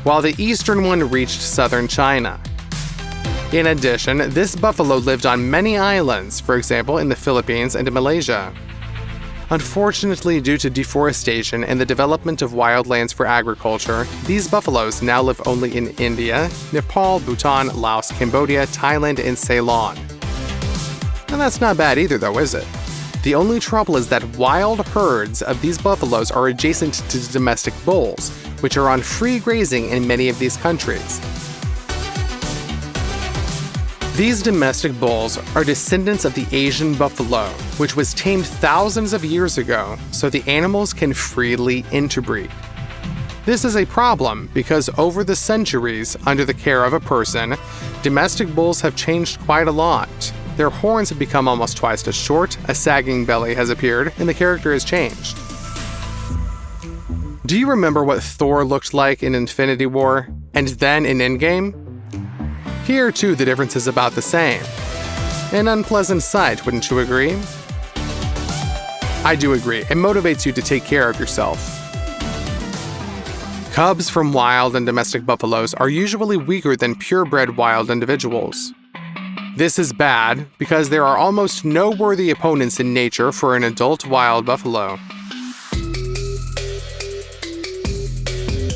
while the eastern one reached southern China. In addition, this buffalo lived on many islands, for example in the Philippines and in Malaysia. Unfortunately, due to deforestation and the development of wildlands for agriculture, these buffaloes now live only in India, Nepal, Bhutan, Laos, Cambodia, Thailand, and Ceylon. And that's not bad either though, is it? The only trouble is that wild herds of these buffaloes are adjacent to domestic bulls, which are on free grazing in many of these countries. These domestic bulls are descendants of the Asian buffalo, which was tamed thousands of years ago, so the animals can freely interbreed. This is a problem because over the centuries, under the care of a person, domestic bulls have changed quite a lot. Their horns have become almost twice as short, a sagging belly has appeared, and the character has changed. Do you remember what Thor looked like in Infinity War, and then in Endgame? Here, too, the difference is about the same. An unpleasant sight, wouldn't you agree? I do agree. It motivates you to take care of yourself. Cubs from wild and domestic buffaloes are usually weaker than purebred wild individuals. This is bad because there are almost no worthy opponents in nature for an adult wild buffalo.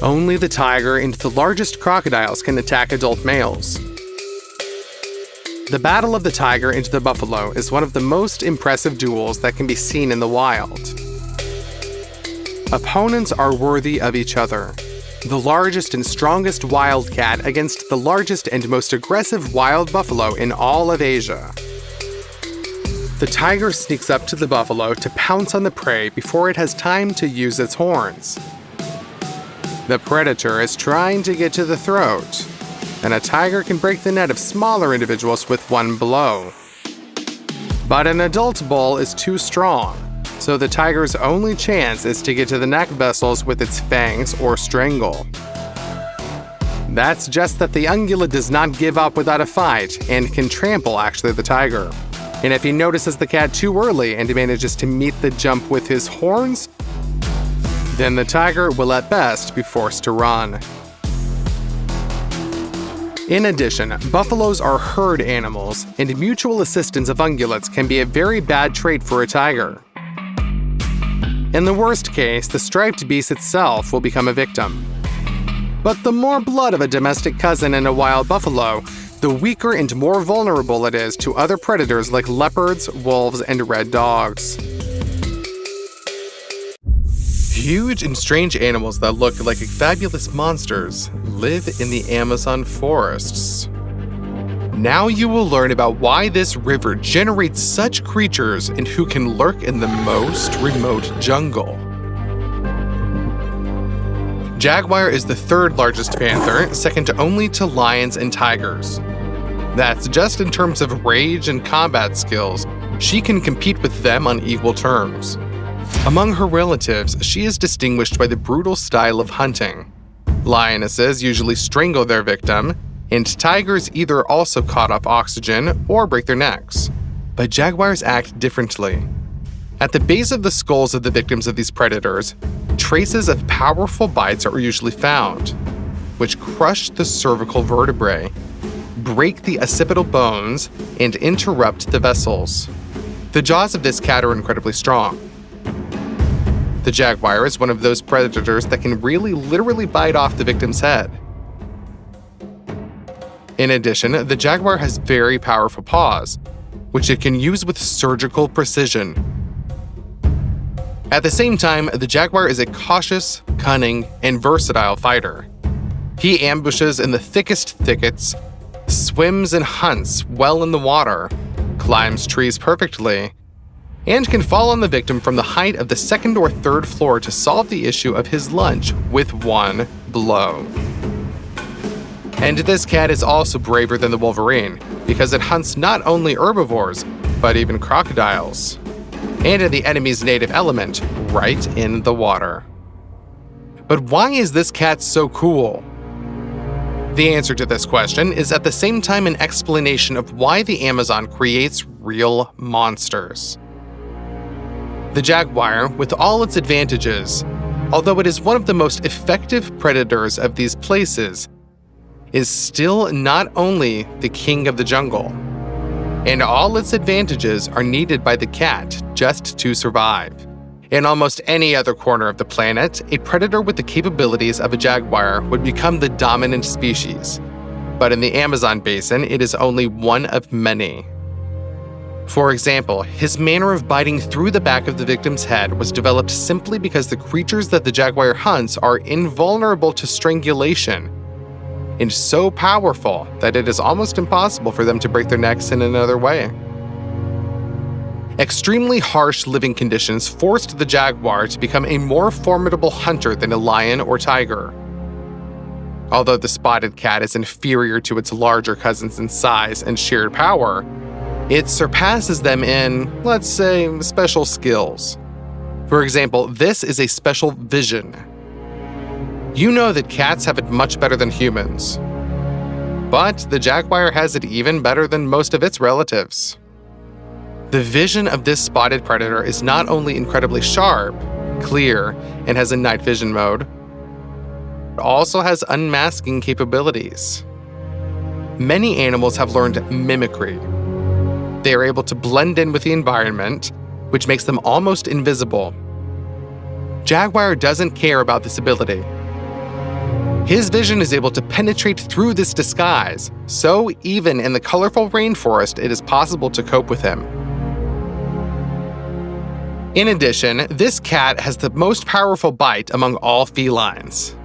Only the tiger and the largest crocodiles can attack adult males. The battle of the tiger and the buffalo is one of the most impressive duels that can be seen in the wild. Opponents are worthy of each other. The largest and strongest wildcat against the largest and most aggressive wild buffalo in all of Asia. The tiger sneaks up to the buffalo to pounce on the prey before it has time to use its horns. The predator is trying to get to the throat, and a tiger can break the net of smaller individuals with one blow. But an adult bull is too strong, so the tiger's only chance is to get to the neck vessels with its fangs or strangle. That's just that the ungulate does not give up without a fight and can trample the tiger. And if he notices the cat too early and manages to meet the jump with his horns, then the tiger will at best be forced to run. In addition, buffaloes are herd animals, and mutual assistance of ungulates can be a very bad trait for a tiger. In the worst case, the striped beast itself will become a victim. But the more blood of a domestic cousin in a wild buffalo, the weaker and more vulnerable it is to other predators like leopards, wolves, and red dogs. Huge and strange animals that look like fabulous monsters live in the Amazon forests. Now you will learn about why this river generates such creatures and who can lurk in the most remote jungle. Jaguar is the third largest panther, second only to lions and tigers. That's just in terms of rage and combat skills. She can compete with them on equal terms. Among her relatives, she is distinguished by the brutal style of hunting. Lionesses usually strangle their victim, and tigers either also cut off oxygen or break their necks. But jaguars act differently. At the base of the skulls of the victims of these predators, traces of powerful bites are usually found, which crush the cervical vertebrae, break the occipital bones, and interrupt the vessels. The jaws of this cat are incredibly strong. The jaguar is one of those predators that can really literally bite off the victim's head. In addition, the jaguar has very powerful paws, which it can use with surgical precision. At the same time, the jaguar is a cautious, cunning, and versatile fighter. He ambushes in the thickest thickets, swims and hunts well in the water, climbs trees perfectly, and can fall on the victim from the height of the second or third floor to solve the issue of his lunch with one blow. And this cat is also braver than the wolverine, because it hunts not only herbivores, but even crocodiles, and in the enemy's native element, right in the water. But why is this cat so cool? The answer to this question is at the same time an explanation of why the Amazon creates real monsters. The jaguar, with all its advantages, although it is one of the most effective predators of these places, is still not only the king of the jungle, and all its advantages are needed by the cat just to survive. In almost any other corner of the planet, a predator with the capabilities of a jaguar would become the dominant species. But in the Amazon basin, it is only one of many. For example, his manner of biting through the back of the victim's head was developed simply because the creatures that the jaguar hunts are invulnerable to strangulation, and so powerful that it is almost impossible for them to break their necks in another way. Extremely harsh living conditions forced the jaguar to become a more formidable hunter than a lion or tiger. Although the spotted cat is inferior to its larger cousins in size and sheer power, it surpasses them in, let's say, special skills. For example, this is a special vision. You know that cats have it much better than humans, but the jaguar has it even better than most of its relatives. The vision of this spotted predator is not only incredibly sharp, clear, and has a night vision mode, but also has unmasking capabilities. Many animals have learned mimicry. They are able to blend in with the environment, which makes them almost invisible. Jaguar doesn't care about this ability. His vision is able to penetrate through this disguise, so even in the colorful rainforest, it is possible to cope with him. In addition, this cat has the most powerful bite among all felines,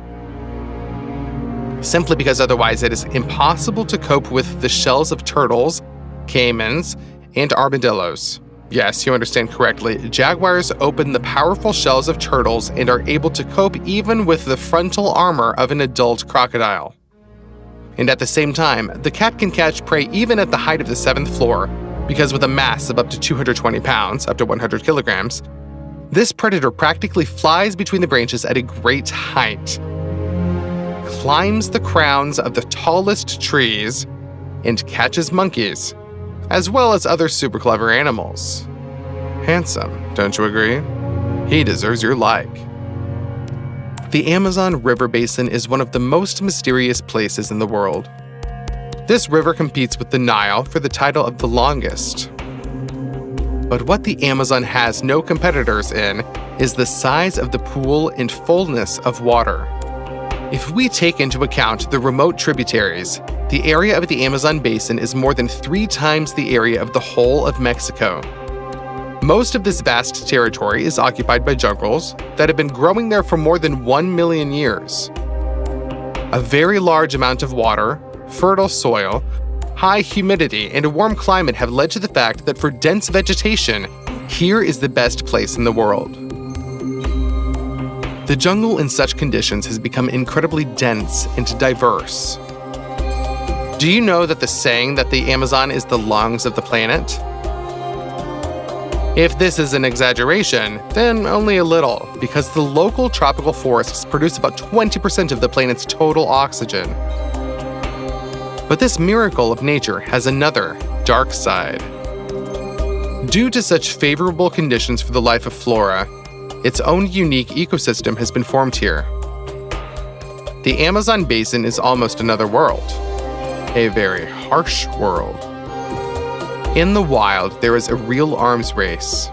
simply because otherwise it is impossible to cope with the shells of turtles, caimans, and armadillos. Yes, you understand correctly. Jaguars open the powerful shells of turtles and are able to cope even with the frontal armor of an adult crocodile. And at the same time, the cat can catch prey even at the height of the 7th floor, because with a mass of up to 220 pounds, up to 100 kilograms, this predator practically flies between the branches at a great height, climbs the crowns of the tallest trees, and catches monkeys, as well as other super clever animals. Handsome, don't you agree? He deserves your like. The Amazon River Basin is one of the most mysterious places in the world. This river competes with the Nile for the title of the longest. But what the Amazon has no competitors in is the size of the pool and fullness of water. If we take into account the remote tributaries, the area of the Amazon basin is more than 3 times the area of the whole of Mexico. Most of this vast territory is occupied by jungles that have been growing there for more than 1 million years. A very large amount of water, fertile soil, high humidity, and a warm climate have led to the fact that for dense vegetation, here is the best place in the world. The jungle in such conditions has become incredibly dense and diverse. Do you know that the saying that the Amazon is the lungs of the planet? If this is an exaggeration, then only a little, because the local tropical forests produce about 20% of the planet's total oxygen. But this miracle of nature has another, dark side. Due to such favorable conditions for the life of flora, its own unique ecosystem has been formed here. The Amazon basin is almost another world, a very harsh world. In the wild, there is a real arms race.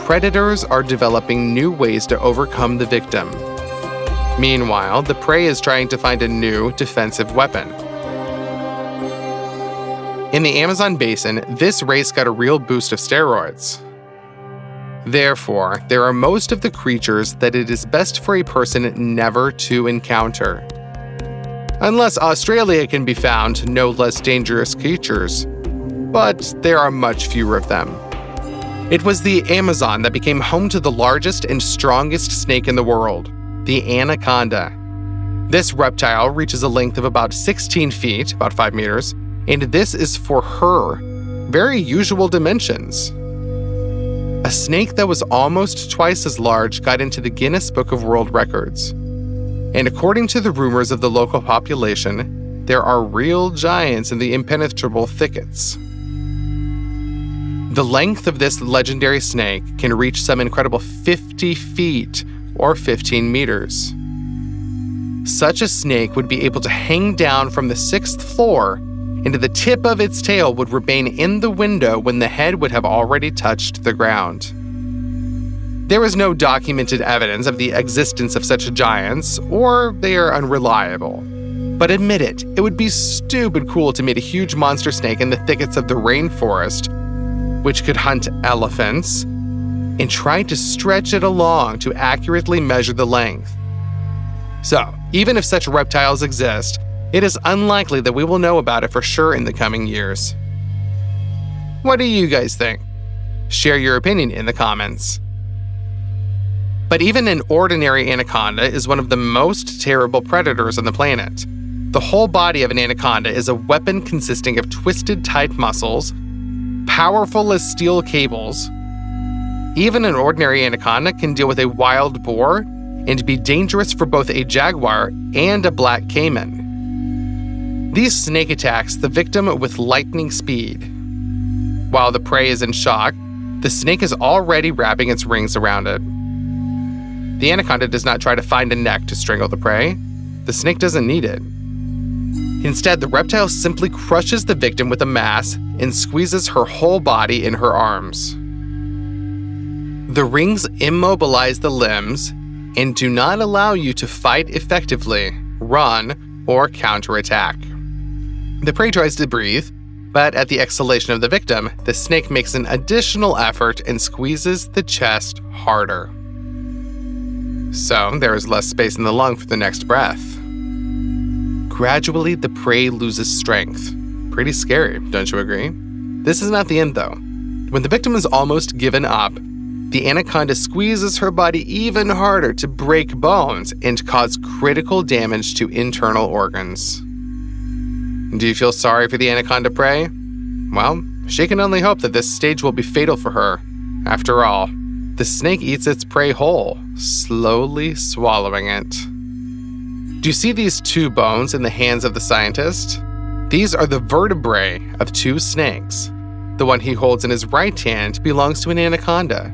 Predators are developing new ways to overcome the victim. Meanwhile, the prey is trying to find a new defensive weapon. In the Amazon basin, this race got a real boost of steroids. Therefore, there are most of the creatures that it is best for a person never to encounter. Unless Australia can be found no less dangerous creatures, but there are much fewer of them. It was the Amazon that became home to the largest and strongest snake in the world, the anaconda. This reptile reaches a length of about 16 feet, about 5 meters, and this is for her very usual dimensions. A snake that was almost twice as large got into the Guinness Book of World Records. And according to the rumors of the local population, there are real giants in the impenetrable thickets. The length of this legendary snake can reach some incredible 50 feet or 15 meters. Such a snake would be able to hang down from the 6th floor, and the tip of its tail would remain in the window when the head would have already touched the ground. There is no documented evidence of the existence of such giants, or they are unreliable. But admit it, it would be stupid cool to meet a huge monster snake in the thickets of the rainforest, which could hunt elephants, and try to stretch it along to accurately measure the length. So, even if such reptiles exist, it is unlikely that we will know about it for sure in the coming years. What do you guys think? Share your opinion in the comments. But even an ordinary anaconda is one of the most terrible predators on the planet. The whole body of an anaconda is a weapon consisting of twisted tight muscles, powerful as steel cables. Even an ordinary anaconda can deal with a wild boar and be dangerous for both a jaguar and a black caiman. These snake attacks the victim with lightning speed. While the prey is in shock, the snake is already wrapping its rings around it. The anaconda does not try to find a neck to strangle the prey. The snake doesn't need it. Instead, the reptile simply crushes the victim with a mass and squeezes her whole body in her arms. The rings immobilize the limbs and do not allow you to fight effectively, run, or counterattack. The prey tries to breathe, but at the exhalation of the victim, the snake makes an additional effort and squeezes the chest harder. So there is less space in the lung for the next breath. Gradually, the prey loses strength. Pretty scary, don't you agree? This is not the end, though. When the victim is almost given up, the anaconda squeezes her body even harder to break bones and cause critical damage to internal organs. Do you feel sorry for the anaconda prey? Well, she can only hope that this stage will be fatal for her. After all, the snake eats its prey whole, slowly swallowing it. Do you see these two bones in the hands of the scientist? These are the vertebrae of two snakes. The one he holds in his right hand belongs to an anaconda.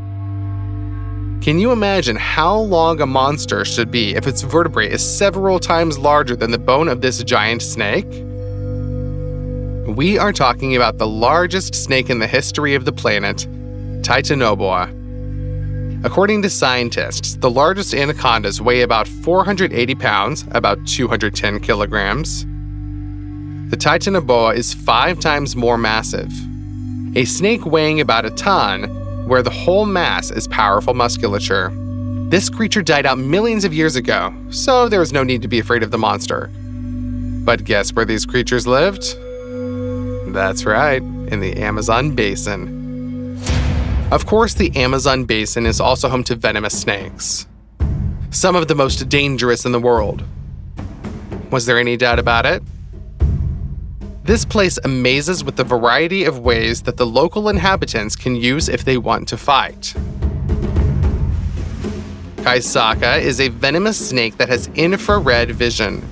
Can you imagine how long a monster should be if its vertebrae is several times larger than the bone of this giant snake? We are talking about the largest snake in the history of the planet, Titanoboa. According to scientists, the largest anacondas weigh about 480 pounds, about 210 kilograms. The Titanoboa is 5 times more massive. A snake weighing about a ton, where the whole mass is powerful musculature. This creature died out millions of years ago, so there is no need to be afraid of the monster. But guess where these creatures lived? That's right, in the Amazon basin. Of course, the Amazon basin is also home to venomous snakes. some of the most dangerous in the world. Was there any doubt about it? This place amazes with the variety of ways that the local inhabitants can use if they want to fight. Kaisaka is a venomous snake that has infrared vision.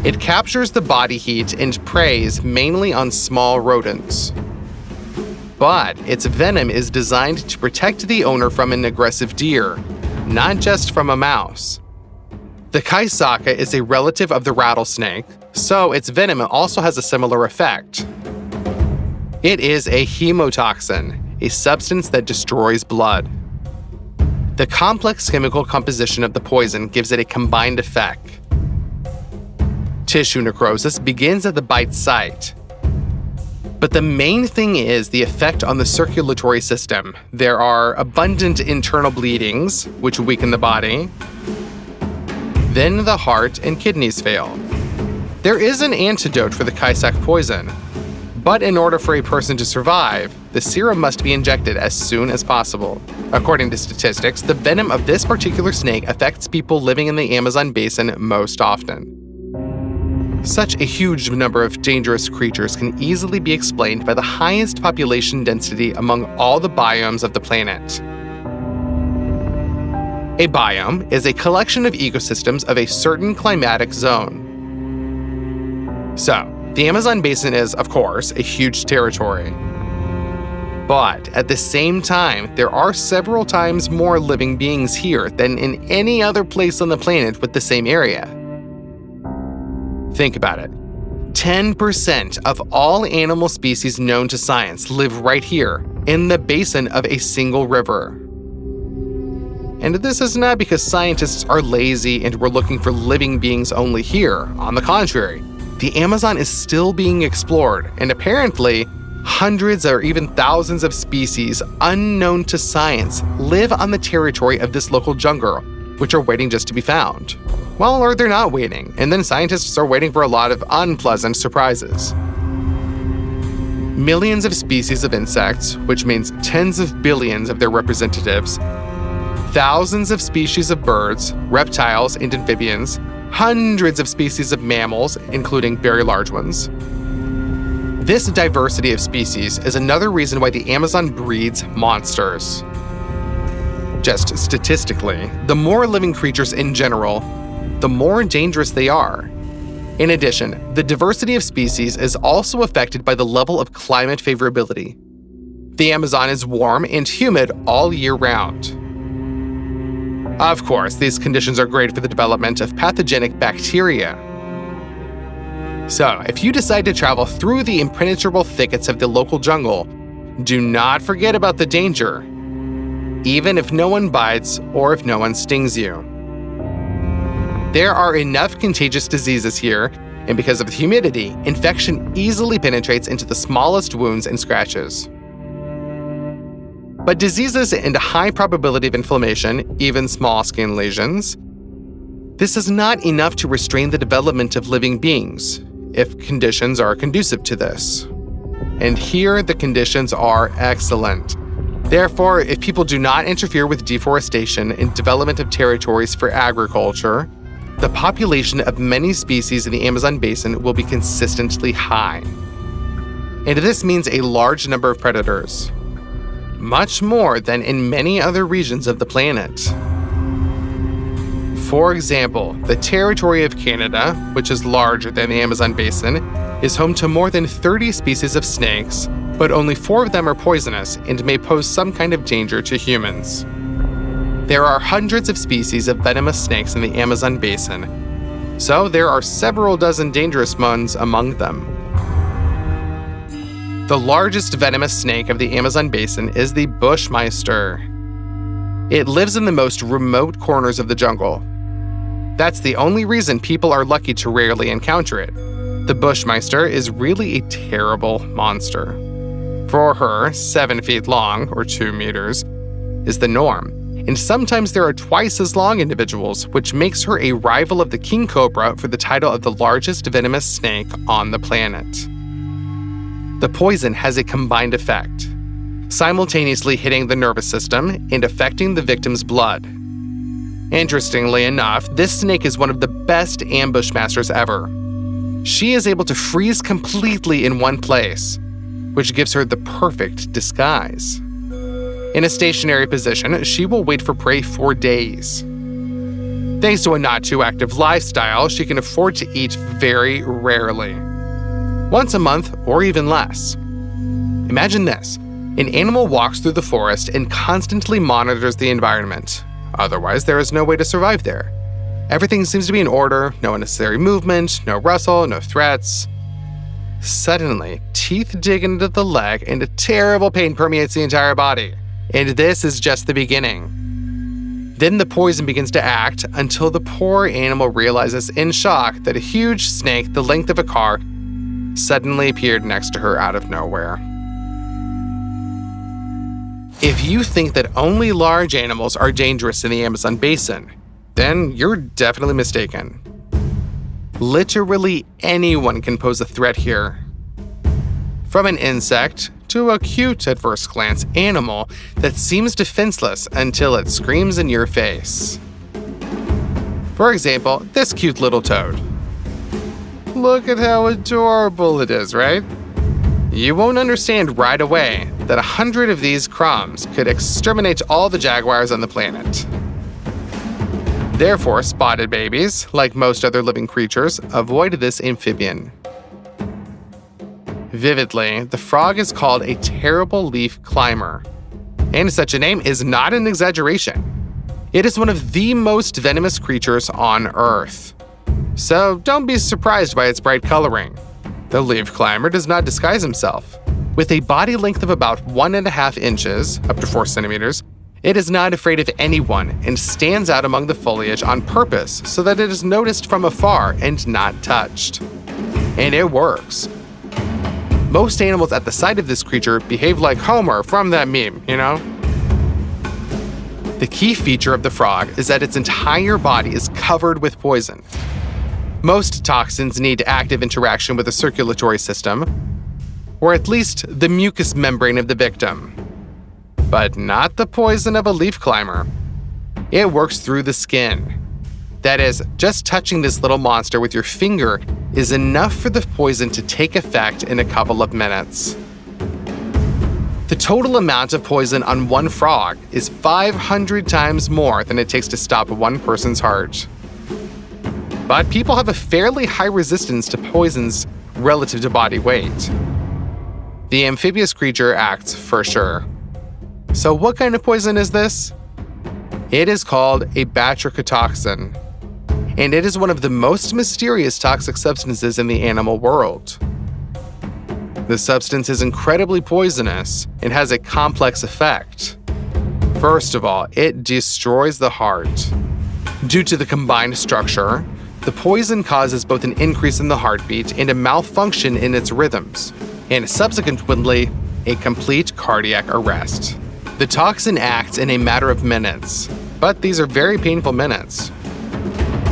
It captures the body heat and preys mainly on small rodents. But its venom is designed to protect the owner from an aggressive deer, not just from a mouse. The Kaisaka is a relative of the rattlesnake, so its venom also has a similar effect. It is a hemotoxin, a substance that destroys blood. The complex chemical composition of the poison gives it a combined effect. Tissue necrosis begins at the bite site. But the main thing is the effect on the circulatory system. There are abundant internal bleedings, which weaken the body. Then the heart and kidneys fail. There is an antidote for the Kaisaka poison, but in order for a person to survive, the serum must be injected as soon as possible. According to statistics, the venom of this particular snake affects people living in the Amazon basin most often. Such a huge number of dangerous creatures can easily be explained by the highest population density among all the biomes of the planet. A biome is a collection of ecosystems of a certain climatic zone. So, the Amazon basin is, of course, a huge territory. But at the same time, there are several times more living beings here than in any other place on the planet with the same area. Think about it. 10% of all animal species known to science live right here, in the basin of a single river. And this is not because scientists are lazy and we're looking for living beings only here. On the contrary, the Amazon is still being explored, and apparently, hundreds or even thousands of species unknown to science live on the territory of this local jungle, which are waiting just to be found. Well, or they're not waiting, and then scientists are waiting for a lot of unpleasant surprises. Millions of species of insects, which means tens of billions of their representatives, thousands of species of birds, reptiles, and amphibians, hundreds of species of mammals, including very large ones. This diversity of species is another reason why the Amazon breeds monsters. Just statistically, the more living creatures in general, the more dangerous they are. In addition, the diversity of species is also affected by the level of climate favorability. The Amazon is warm and humid all year round. Of course, these conditions are great for the development of pathogenic bacteria. So, if you decide to travel through the impenetrable thickets of the local jungle, do not forget about the danger, even if no one bites or if no one stings you. There are enough contagious diseases here, and because of the humidity, infection easily penetrates into the smallest wounds and scratches. But diseases and a high probability of inflammation, even small skin lesions, this is not enough to restrain the development of living beings, if conditions are conducive to this. And here, the conditions are excellent. Therefore, if people do not interfere with deforestation and development of territories for agriculture, the population of many species in the Amazon basin will be consistently high. And this means a large number of predators, much more than in many other regions of the planet. For example, the territory of Canada, which is larger than the Amazon basin, is home to more than 30 species of snakes, but only 4 of them are poisonous and may pose some kind of danger to humans. There are hundreds of species of venomous snakes in the Amazon basin, so there are several dozen dangerous ones among them. The largest venomous snake of the Amazon basin is the bushmeister. It lives in the most remote corners of the jungle. That's the only reason people are lucky to rarely encounter it. The bushmeister is really a terrible monster. For her, 7 feet long, or 2 meters, is the norm, and sometimes there are twice as long individuals, which makes her a rival of the king cobra for the title of the largest venomous snake on the planet. The poison has a combined effect, simultaneously hitting the nervous system and affecting the victim's blood. Interestingly enough, this snake is one of the best ambush masters ever. She is able to freeze completely in one place, which gives her the perfect disguise. In a stationary position, she will wait for prey for days. Thanks to a not-too-active lifestyle, she can afford to eat very rarely. Once a month or even less. Imagine this. An animal walks through the forest and constantly monitors the environment. Otherwise, there is no way to survive there. Everything seems to be in order, no unnecessary movement, no rustle, no threats. Suddenly, teeth dig into the leg and a terrible pain permeates the entire body. And this is just the beginning. Then the poison begins to act until the poor animal realizes in shock that a huge snake the length of a car suddenly appeared next to her out of nowhere. If you think that only large animals are dangerous in the Amazon basin, then you're definitely mistaken. Literally anyone can pose a threat here. From an insect to a cute, at first glance, animal that seems defenseless until it screams in your face. For example, this cute little toad. Look at how adorable it is, right? You won't understand right away that 100 of these crumbs could exterminate all the jaguars on the planet. Therefore, spotted babies, like most other living creatures, avoid this amphibian. Vividly, the frog is called a terrible leaf climber, and such a name is not an exaggeration. It is one of the most venomous creatures on Earth. So don't be surprised by its bright coloring. The leaf climber does not disguise himself. With a body length of about 1.5 inches, up to 4 centimeters, it is not afraid of anyone and stands out among the foliage on purpose so that it is noticed from afar and not touched. And it works. Most animals at the sight of this creature behave like Homer from that meme, you know? The key feature of the frog is that its entire body is covered with poison. Most toxins need active interaction with the circulatory system, or at least the mucous membrane of the victim. But not the poison of a leaf climber. It works through the skin. That is, just touching this little monster with your finger is enough for the poison to take effect in a couple of minutes. The total amount of poison on one frog is 500 times more than it takes to stop one person's heart. But people have a fairly high resistance to poisons relative to body weight. The amphibious creature acts for sure. So what kind of poison is this? It is called a batrachotoxin, and it is one of the most mysterious toxic substances in the animal world. The substance is incredibly poisonous and has a complex effect. First of all, it destroys the heart. Due to the combined structure, the poison causes both an increase in the heartbeat and a malfunction in its rhythms, and subsequently, a complete cardiac arrest. The toxin acts in a matter of minutes, but these are very painful minutes.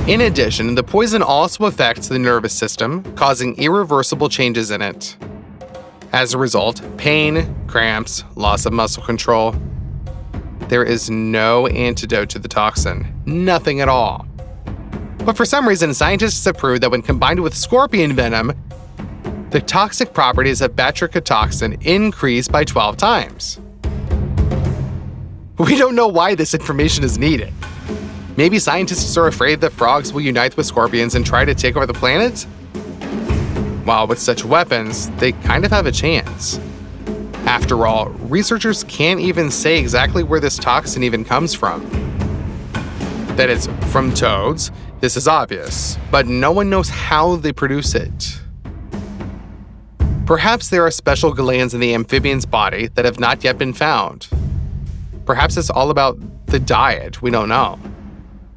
In addition, the poison also affects the nervous system, causing irreversible changes in it. As a result, pain, cramps, loss of muscle control. There is no antidote to the toxin, nothing at all. But for some reason, scientists have proved that when combined with scorpion venom, the toxic properties of batrachotoxin increase by 12 times. We don't know why this information is needed. Maybe scientists are afraid that frogs will unite with scorpions and try to take over the planet? Well, with such weapons, they kind of have a chance. After all, researchers can't even say exactly where this toxin even comes from. That it's from toads, this is obvious, but no one knows how they produce it. Perhaps there are special glands in the amphibian's body that have not yet been found. Perhaps it's all about the diet, we don't know.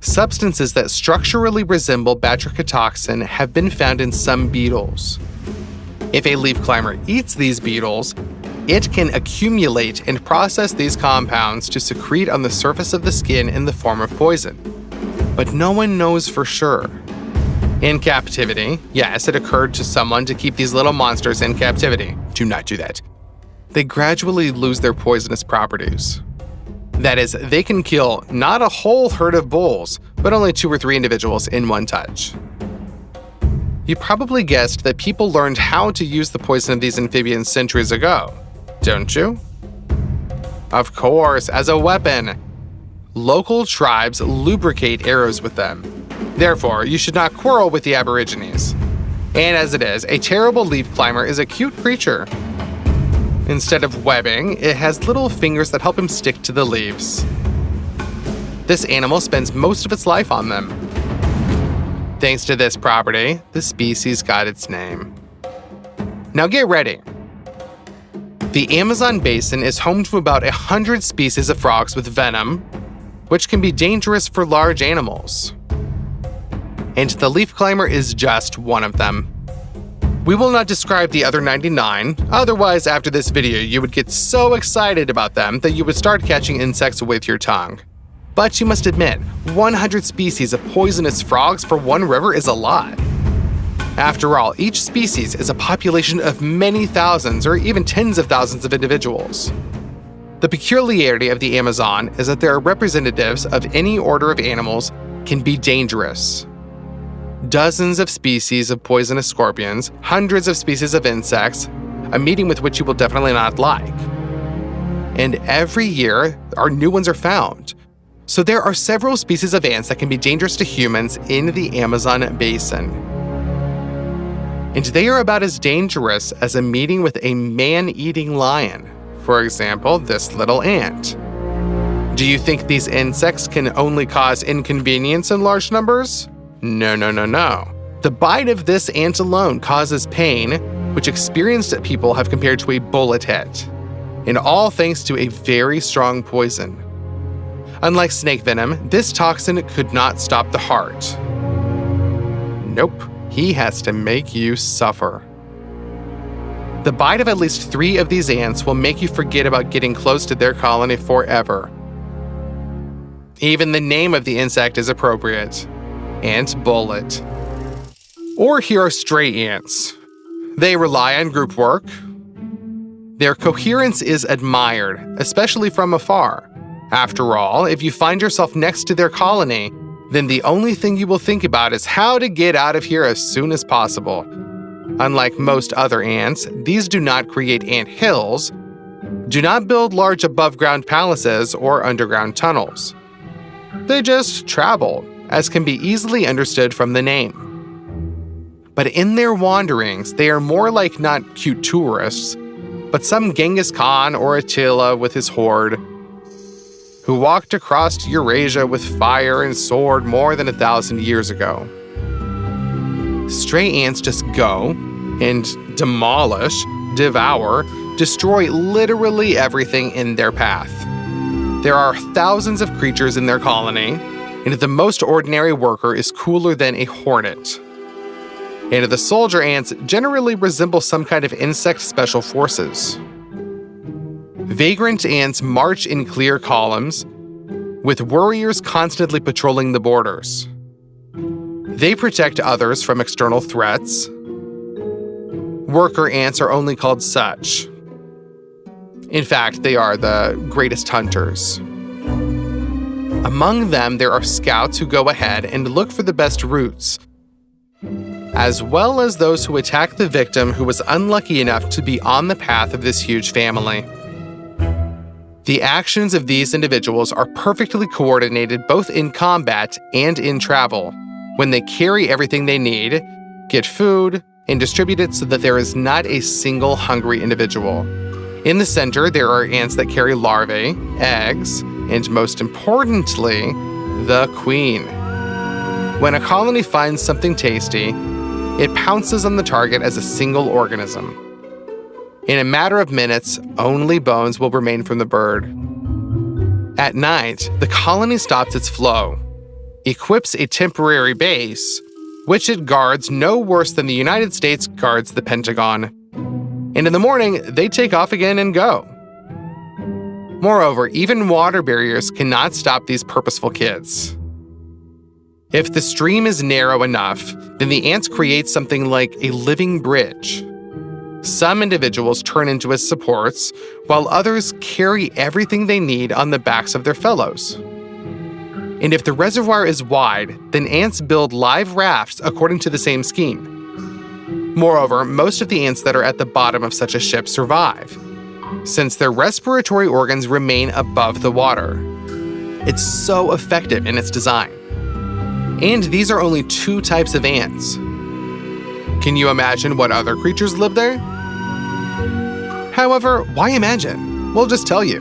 Substances that structurally resemble batrachotoxin have been found in some beetles. If a leaf climber eats these beetles, it can accumulate and process these compounds to secrete on the surface of the skin in the form of poison. But no one knows for sure. In captivity, yes, it occurred to someone to keep these little monsters in captivity. Do not do that. They gradually lose their poisonous properties. That is, they can kill not a whole herd of bulls, but only 2 or 3 individuals in one touch. You probably guessed that people learned how to use the poison of these amphibians centuries ago, don't you? Of course, as a weapon. Local tribes lubricate arrows with them. Therefore, you should not quarrel with the Aborigines. And as it is, a terrible leaf climber is a cute creature. Instead of webbing, it has little fingers that help him stick to the leaves. This animal spends most of its life on them. Thanks to this property, the species got its name. Now get ready. The Amazon basin is home to about 100 species of frogs with venom, which can be dangerous for large animals. And the leaf climber is just one of them. We will not describe the other 99, otherwise after this video you would get so excited about them that you would start catching insects with your tongue. But you must admit, 100 species of poisonous frogs for one river is a lot. After all, each species is a population of many thousands or even tens of thousands of individuals. The peculiarity of the Amazon is that there are representatives of any order of animals can be dangerous. Dozens of species of poisonous scorpions, hundreds of species of insects, a meeting with which you will definitely not like. And every year, new ones are found. So there are several species of ants that can be dangerous to humans in the Amazon basin. And they are about as dangerous as a meeting with a man-eating lion. For example, this little ant. Do you think these insects can only cause inconvenience in large numbers? No. The bite of this ant alone causes pain, which experienced people have compared to a bullet hit. And all thanks to a very strong poison. Unlike snake venom, this toxin could not stop the heart. Nope, he has to make you suffer. The bite of at least 3 of these ants will make you forget about getting close to their colony forever. Even the name of the insect is appropriate. Ant bullet. Or here are stray ants. They rely on group work. Their coherence is admired, especially from afar. After all, if you find yourself next to their colony, then the only thing you will think about is how to get out of here as soon as possible. Unlike most other ants, these do not create ant hills, do not build large above-ground palaces or underground tunnels. They just travel, as can be easily understood from the name. But in their wanderings, they are more like not cute tourists, but some Genghis Khan or Attila with his horde, who walked across Eurasia with fire and sword more than 1,000 years ago. Stray ants just go and demolish, devour, destroy literally everything in their path. There are thousands of creatures in their colony, and the most ordinary worker is cooler than a hornet. And the soldier ants generally resemble some kind of insect special forces. Vagrant ants march in clear columns, with warriors constantly patrolling the borders. They protect others from external threats. Worker ants are only called such. In fact, they are the greatest hunters. Among them, there are scouts who go ahead and look for the best routes, as well as those who attack the victim who was unlucky enough to be on the path of this huge family. The actions of these individuals are perfectly coordinated both in combat and in travel, when they carry everything they need, get food, and distribute it so that there is not a single hungry individual. In the center, there are ants that carry larvae, eggs, and most importantly, the queen. When a colony finds something tasty, it pounces on the target as a single organism. In a matter of minutes, only bones will remain from the bird. At night, the colony stops its flow, equips a temporary base, which it guards no worse than the United States guards the Pentagon. And in the morning, they take off again and go. Moreover, even water barriers cannot stop these purposeful kids. If the stream is narrow enough, then the ants create something like a living bridge. Some individuals turn into its supports, while others carry everything they need on the backs of their fellows. And if the reservoir is wide, then ants build live rafts according to the same scheme. Moreover, most of the ants that are at the bottom of such a ship survive, since their respiratory organs remain above the water. It's so effective in its design. And these are only 2 types of ants. Can you imagine what other creatures live there? However, why imagine? We'll just tell you.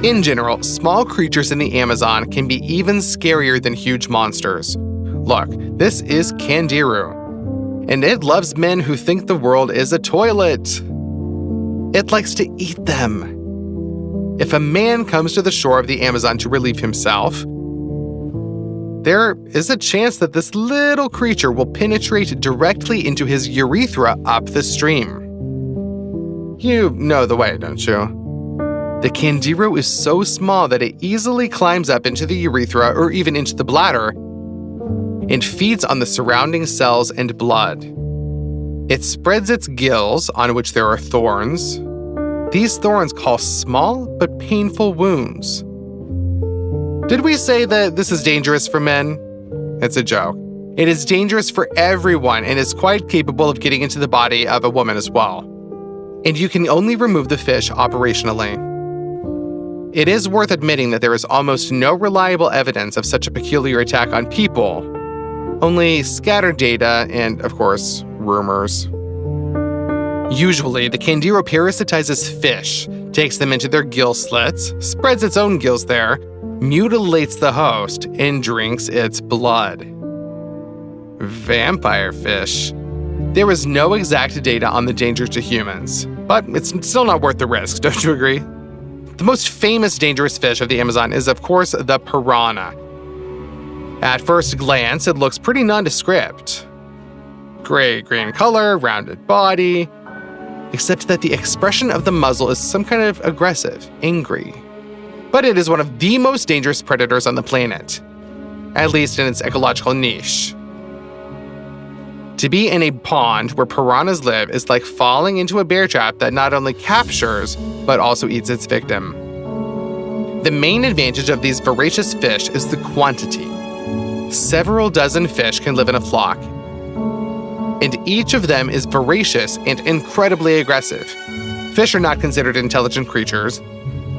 In general, small creatures in the Amazon can be even scarier than huge monsters. Look, this is Candiru, and it loves men who think the world is a toilet. It likes to eat them. If a man comes to the shore of the Amazon to relieve himself, there is a chance that this little creature will penetrate directly into his urethra up the stream. You know the way, don't you? The Candiru is so small that it easily climbs up into the urethra or even into the bladder and feeds on the surrounding cells and blood. It spreads its gills, on which there are thorns. These thorns cause small but painful wounds. Did we say that this is dangerous for men? It's a joke. It is dangerous for everyone and is quite capable of getting into the body of a woman as well. And you can only remove the fish operationally. It is worth admitting that there is almost no reliable evidence of such a peculiar attack on people, only scattered data and, of course, rumors. Usually, the Candiru parasitizes fish, takes them into their gill slits, spreads its own gills there, mutilates the host, and drinks its blood. Vampire fish. There is no exact data on the danger to humans, but it's still not worth the risk, don't you agree? The most famous dangerous fish of the Amazon is, of course, the piranha. At first glance, it looks pretty nondescript. Gray-green color, rounded body, except that the expression of the muzzle is some kind of aggressive, angry. But it is one of the most dangerous predators on the planet, at least in its ecological niche. To be in a pond where piranhas live is like falling into a bear trap that not only captures, but also eats its victim. The main advantage of these voracious fish is the quantity. Several dozen fish can live in a flock, and each of them is voracious and incredibly aggressive. Fish are not considered intelligent creatures,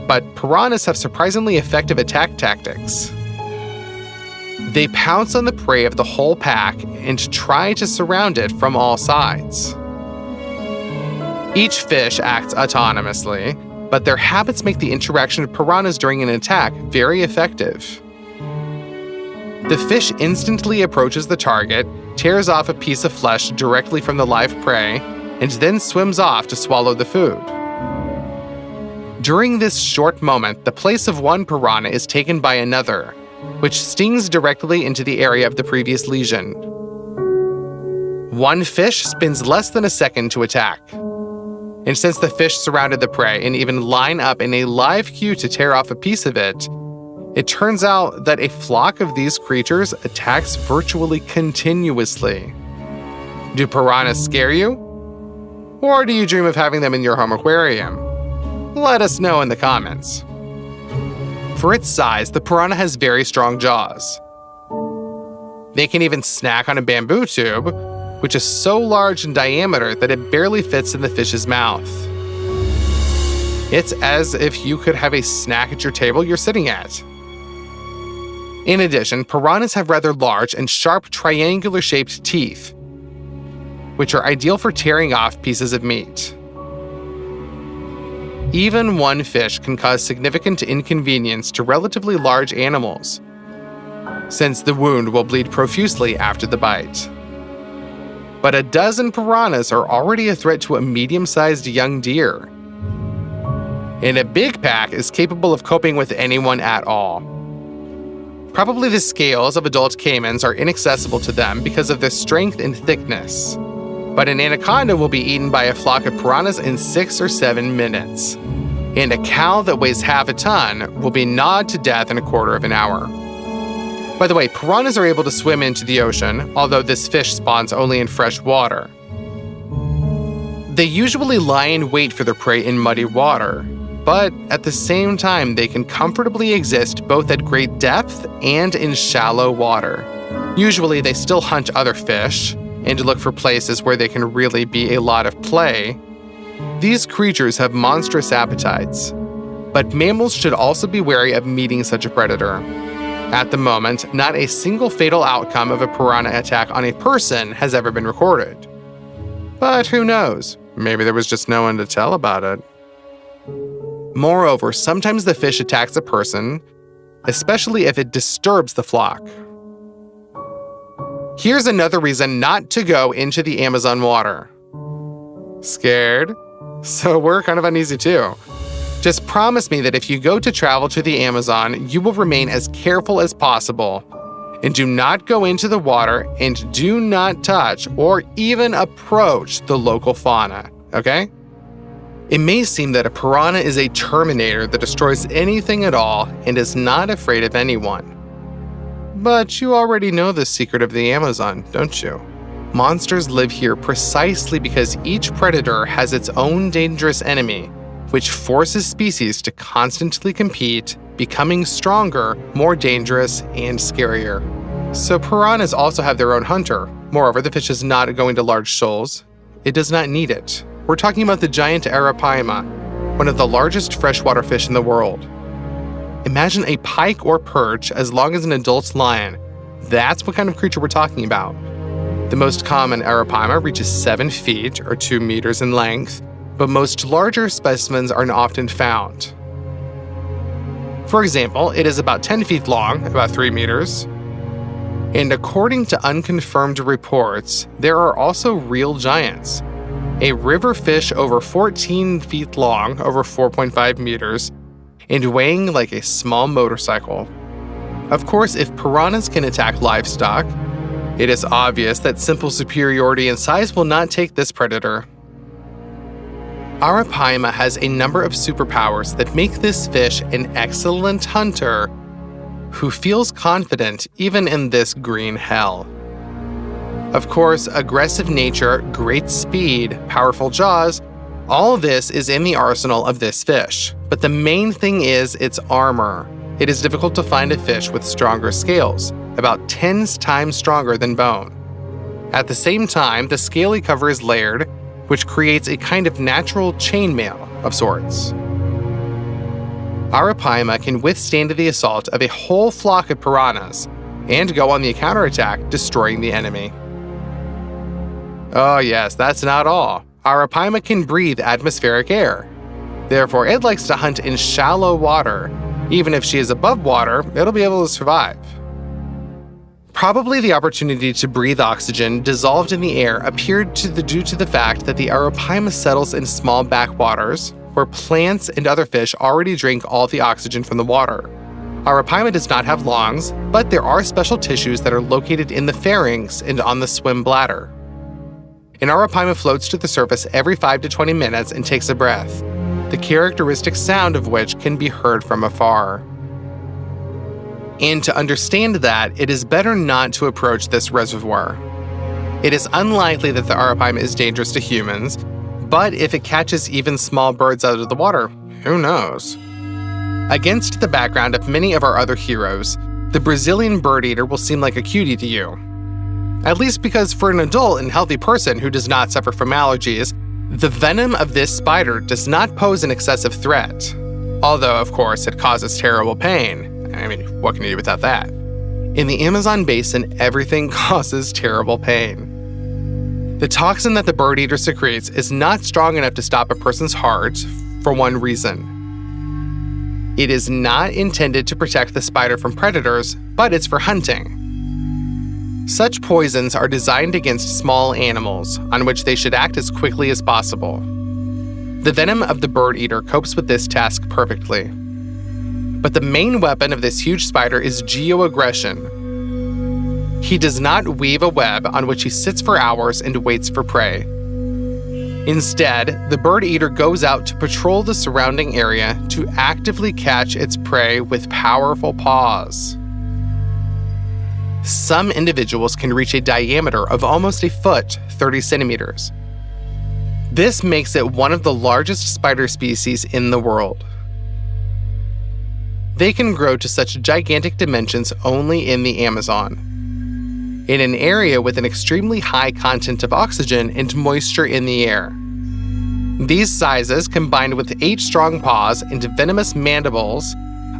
but piranhas have surprisingly effective attack tactics. They pounce on the prey of the whole pack and try to surround it from all sides. Each fish acts autonomously, but their habits make the interaction of piranhas during an attack very effective. The fish instantly approaches the target, tears off a piece of flesh directly from the live prey, and then swims off to swallow the food. During this short moment, the place of one piranha is taken by another, which stings directly into the area of the previous lesion. One fish spends less than a second to attack. And since the fish surrounded the prey and even line up in a live queue to tear off a piece of it, it turns out that a flock of these creatures attacks virtually continuously. Do piranhas scare you? Or do you dream of having them in your home aquarium? Let us know in the comments. For its size, the piranha has very strong jaws. They can even snack on a bamboo tube, which is so large in diameter that it barely fits in the fish's mouth. It's as if you could have a snack at your table you're sitting at. In addition, piranhas have rather large and sharp triangular-shaped teeth, which are ideal for tearing off pieces of meat. Even one fish can cause significant inconvenience to relatively large animals, since the wound will bleed profusely after the bite. But a dozen piranhas are already a threat to a medium-sized young deer. And a big pack is capable of coping with anyone at all. Probably the scales of adult caimans are inaccessible to them because of their strength and thickness. But an anaconda will be eaten by a flock of piranhas in 6 or 7 minutes. And a cow that weighs half a ton will be gnawed to death in a quarter of an hour. By the way, piranhas are able to swim into the ocean, although this fish spawns only in fresh water. They usually lie in wait for their prey in muddy water, but at the same time, they can comfortably exist both at great depth and in shallow water. Usually, they still hunt other fish and look for places where they can really be a lot of play. These creatures have monstrous appetites, but mammals should also be wary of meeting such a predator. At the moment, not a single fatal outcome of a piranha attack on a person has ever been recorded. But who knows? Maybe there was just no one to tell about it. Moreover, sometimes the fish attacks a person, especially if it disturbs the flock. Here's another reason not to go into the Amazon water. Scared? So we're kind of uneasy too. Just promise me that if you go to travel to the Amazon, you will remain as careful as possible. And do not go into the water and do not touch or even approach the local fauna, okay? It may seem that a piranha is a terminator that destroys anything at all and is not afraid of anyone. But you already know the secret of the Amazon, don't you? Monsters live here precisely because each predator has its own dangerous enemy, which forces species to constantly compete, becoming stronger, more dangerous, and scarier. So piranhas also have their own hunter. Moreover, the fish is not going to large shoals. It does not need it. We're talking about the giant arapaima, one of the largest freshwater fish in the world. Imagine a pike or perch as long as an adult lion. That's what kind of creature we're talking about. The most common arapaima reaches 7 feet or 2 meters in length, but most larger specimens are often found. For example, it is about 10 feet long, about 3 meters. And according to unconfirmed reports, there are also real giants. A river fish over 14 feet long, over 4.5 meters, and weighing like a small motorcycle. Of course, if piranhas can attack livestock, it is obvious that simple superiority in size will not take this predator. Arapaima has a number of superpowers that make this fish an excellent hunter who feels confident even in this green hell. Of course, aggressive nature, great speed, powerful jaws, all this is in the arsenal of this fish. But the main thing is its armor. It is difficult to find a fish with stronger scales, about 10 times stronger than bone. At the same time, the scaly cover is layered, which creates a kind of natural chainmail of sorts. Arapaima can withstand the assault of a whole flock of piranhas and go on the counterattack, destroying the enemy. Oh yes, that's not all. Arapaima can breathe atmospheric air. Therefore, it likes to hunt in shallow water. Even if she is above water, it'll be able to survive. Probably the opportunity to breathe oxygen dissolved in the air appeared due to the fact that the arapaima settles in small backwaters, where plants and other fish already drink all the oxygen from the water. Arapaima does not have lungs, but there are special tissues that are located in the pharynx and on the swim bladder. An arapaima floats to the surface every 5 to 20 minutes and takes a breath, the characteristic sound of which can be heard from afar. And to understand that, it is better not to approach this reservoir. It is unlikely that the arapaima is dangerous to humans, but if it catches even small birds out of the water, who knows? Against the background of many of our other heroes, the Brazilian bird eater will seem like a cutie to you. At least because for an adult and healthy person who does not suffer from allergies, the venom of this spider does not pose an excessive threat. Although, of course, it causes terrible pain. I mean, what can you do without that? In the Amazon basin, everything causes terrible pain. The toxin that the bird eater secretes is not strong enough to stop a person's heart for one reason. It is not intended to protect the spider from predators, but it's for hunting. Such poisons are designed against small animals, on which they should act as quickly as possible. The venom of the bird eater copes with this task perfectly. But the main weapon of this huge spider is geoaggression. He does not weave a web on which he sits for hours and waits for prey. Instead, the bird eater goes out to patrol the surrounding area to actively catch its prey with powerful paws. Some individuals can reach a diameter of almost a foot, 30 centimeters. This makes it one of the largest spider species in the world. They can grow to such gigantic dimensions only in the Amazon, in an area with an extremely high content of oxygen and moisture in the air. These sizes, combined with 8 strong paws and venomous mandibles,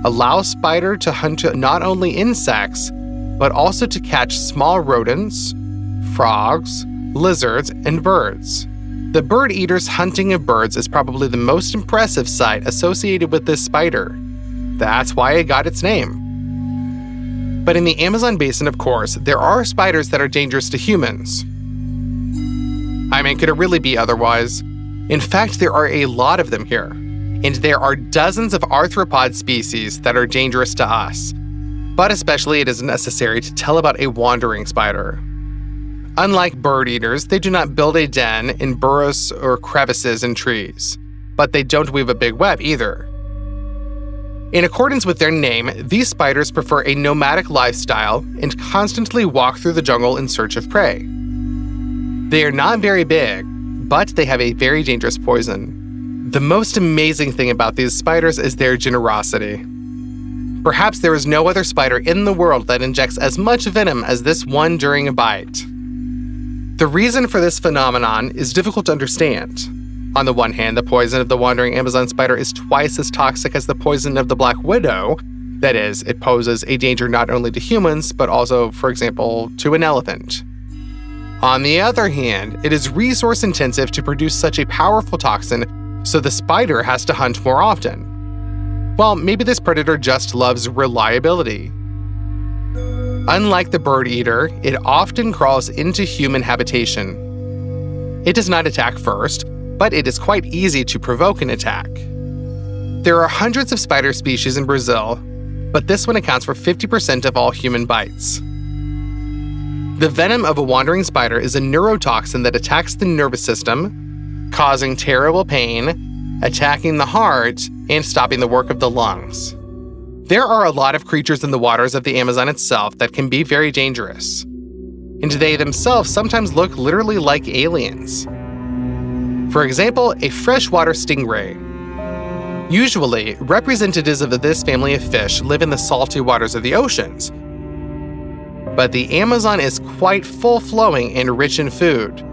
allow a spider to hunt not only insects, but also to catch small rodents, frogs, lizards, and birds. The bird eater's hunting of birds is probably the most impressive sight associated with this spider. That's why it got its name. But in the Amazon basin, of course, there are spiders that are dangerous to humans. I mean, could it really be otherwise? In fact, there are a lot of them here, and there are dozens of arthropod species that are dangerous to us. But especially it is necessary to tell about a wandering spider. Unlike bird eaters, they do not build a den in burrows or crevices in trees, but they don't weave a big web either. In accordance with their name, these spiders prefer a nomadic lifestyle and constantly walk through the jungle in search of prey. They are not very big, but they have a very dangerous poison. The most amazing thing about these spiders is their generosity. Perhaps there is no other spider in the world that injects as much venom as this one during a bite. The reason for this phenomenon is difficult to understand. On the one hand, the poison of the wandering Amazon spider is twice as toxic as the poison of the black widow. That is, it poses a danger not only to humans, but also, for example, to an elephant. On the other hand, it is resource intensive to produce such a powerful toxin, so the spider has to hunt more often. Well, maybe this predator just loves reliability. Unlike the bird eater, it often crawls into human habitation. It does not attack first, but it is quite easy to provoke an attack. There are hundreds of spider species in Brazil, but this one accounts for 50% of all human bites. The venom of a wandering spider is a neurotoxin that attacks the nervous system, causing terrible pain, attacking the heart, and stopping the work of the lungs. There are a lot of creatures in the waters of the Amazon itself that can be very dangerous, and they themselves sometimes look literally like aliens. For example, a freshwater stingray. Usually, representatives of this family of fish live in the salty waters of the oceans. But the Amazon is quite full-flowing and rich in food,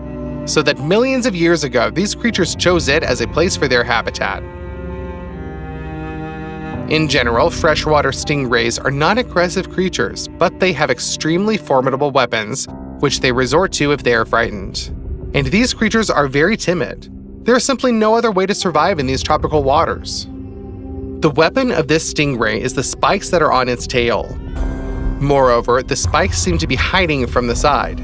so that millions of years ago, these creatures chose it as a place for their habitat. In general, freshwater stingrays are not aggressive creatures, but they have extremely formidable weapons, which they resort to if they are frightened. And these creatures are very timid. There is simply no other way to survive in these tropical waters. The weapon of this stingray is the spikes that are on its tail. Moreover, the spikes seem to be hiding from the side.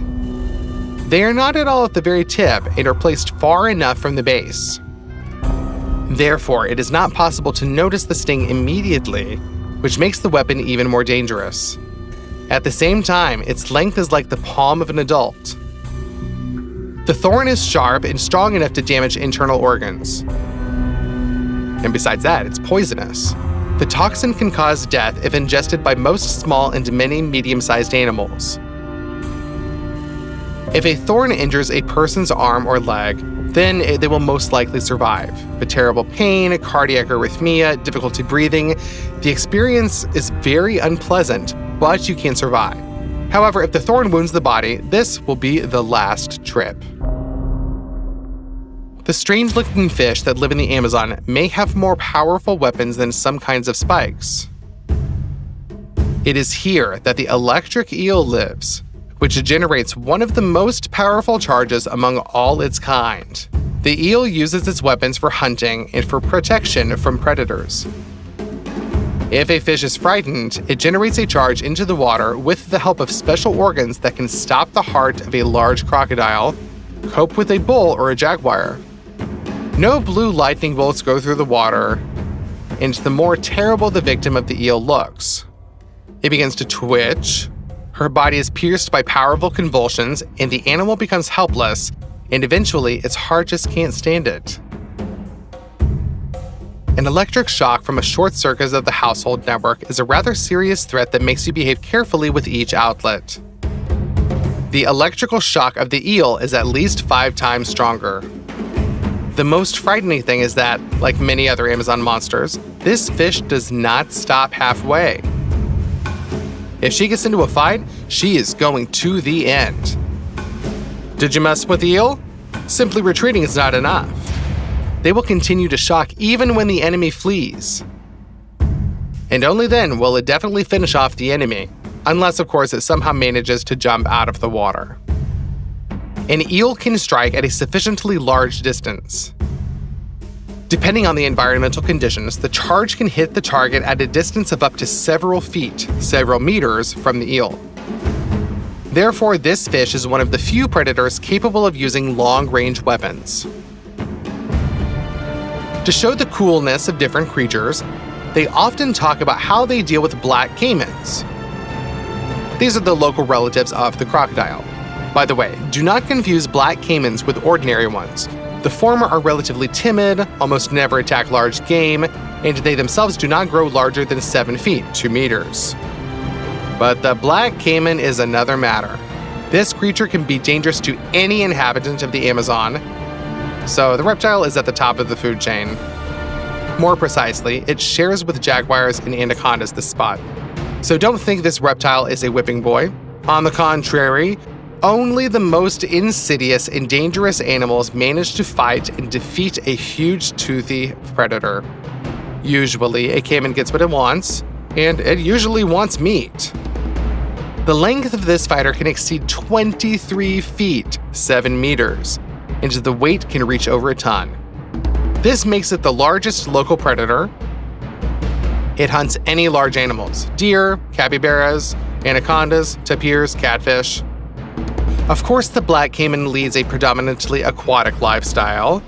They are not at all at the very tip and are placed far enough from the base. Therefore, it is not possible to notice the sting immediately, which makes the weapon even more dangerous. At the same time, its length is like the palm of an adult. The thorn is sharp and strong enough to damage internal organs. And besides that, it's poisonous. The toxin can cause death if ingested by most small and many medium-sized animals. If a thorn injures a person's arm or leg, then they will most likely survive. But terrible pain, cardiac arrhythmia, difficulty breathing, the experience is very unpleasant, but you can survive. However, if the thorn wounds the body, this will be the last trip. The strange-looking fish that live in the Amazon may have more powerful weapons than some kinds of spikes. It is here that the electric eel lives, which generates one of the most powerful charges among all its kind. The eel uses its weapons for hunting and for protection from predators. If a fish is frightened, it generates a charge into the water with the help of special organs that can stop the heart of a large crocodile, cope with a bull or a jaguar. No blue lightning bolts go through the water, and the more terrible the victim of the eel looks. It begins to twitch, her body is pierced by powerful convulsions, and the animal becomes helpless, and eventually its heart just can't stand it. An electric shock from a short circuit of the household network is a rather serious threat that makes you behave carefully with each outlet. The electrical shock of the eel is at least 5 times stronger. The most frightening thing is that, like many other Amazon monsters, this fish does not stop halfway. If she gets into a fight, she is going to the end. Did you mess with the eel? Simply retreating is not enough. They will continue to shock even when the enemy flees. And only then will it definitely finish off the enemy, unless of course it somehow manages to jump out of the water. An eel can strike at a sufficiently large distance. Depending on the environmental conditions, the charge can hit the target at a distance of up to several feet, several meters from the eel. Therefore, this fish is one of the few predators capable of using long-range weapons. To show the coolness of different creatures, they often talk about how they deal with black caimans. These are the local relatives of the crocodile. By the way, do not confuse black caimans with ordinary ones. The former are relatively timid, almost never attack large game, and they themselves do not grow larger than 7 feet, 2 meters. But the black caiman is another matter. This creature can be dangerous to any inhabitant of the Amazon, so the reptile is at the top of the food chain. More precisely, it shares with jaguars and anacondas this spot. So don't think this reptile is a whipping boy. On the contrary, only the most insidious and dangerous animals manage to fight and defeat a huge toothy predator. Usually, a caiman gets what it wants, and it usually wants meat. The length of this fighter can exceed 23 feet, 7 meters, and the weight can reach over a ton. This makes it the largest local predator. It hunts any large animals: deer, capybaras, anacondas, tapirs, catfish. Of course, the black caiman leads a predominantly aquatic lifestyle.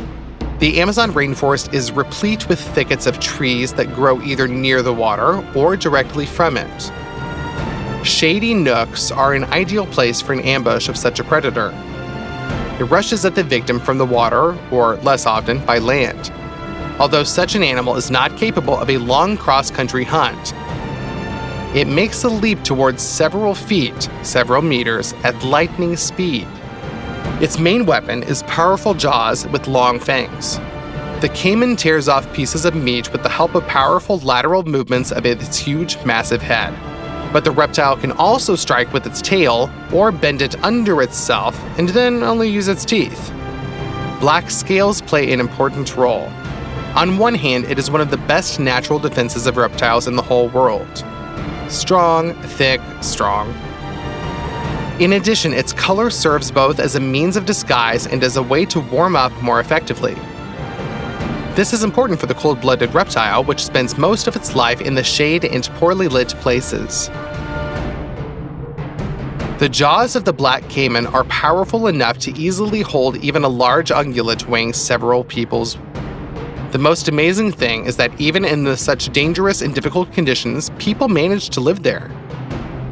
The Amazon rainforest is replete with thickets of trees that grow either near the water or directly from it. Shady nooks are an ideal place for an ambush of such a predator. It rushes at the victim from the water, or less often, by land. Although such an animal is not capable of a long cross-country hunt, it makes a leap towards several feet, several meters, at lightning speed. Its main weapon is powerful jaws with long fangs. The caiman tears off pieces of meat with the help of powerful lateral movements of its huge, massive head. But the reptile can also strike with its tail or bend it under itself and then only use its teeth. Black scales play an important role. On one hand, it is one of the best natural defenses of reptiles in the whole world. Strong, thick, strong. In addition, its color serves both as a means of disguise and as a way to warm up more effectively. This is important for the cold-blooded reptile, which spends most of its life in the shade and poorly lit places. The jaws of the black caiman are powerful enough to easily hold even a large ungulate weighing several people's. The most amazing thing is that even in such dangerous and difficult conditions, people manage to live there.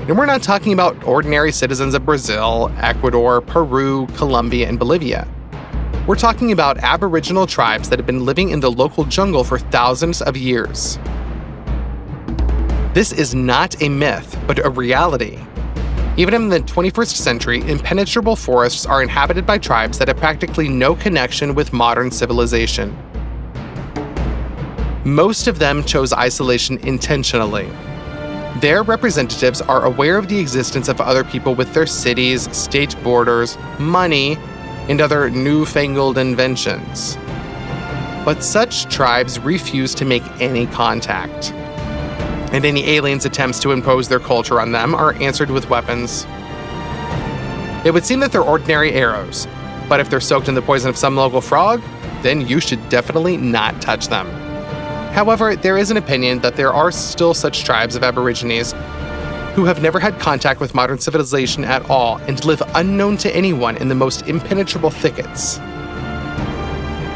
And we're not talking about ordinary citizens of Brazil, Ecuador, Peru, Colombia, and Bolivia. We're talking about Aboriginal tribes that have been living in the local jungle for thousands of years. This is not a myth, but a reality. Even in the 21st century, impenetrable forests are inhabited by tribes that have practically no connection with modern civilization. Most of them chose isolation intentionally. Their representatives are aware of the existence of other people with their cities, state borders, money, and other newfangled inventions. But such tribes refuse to make any contact. And any aliens' attempts to impose their culture on them are answered with weapons. It would seem that they're ordinary arrows, but if they're soaked in the poison of some local frog, then you should definitely not touch them. However, there is an opinion that there are still such tribes of Aborigines who have never had contact with modern civilization at all and live unknown to anyone in the most impenetrable thickets.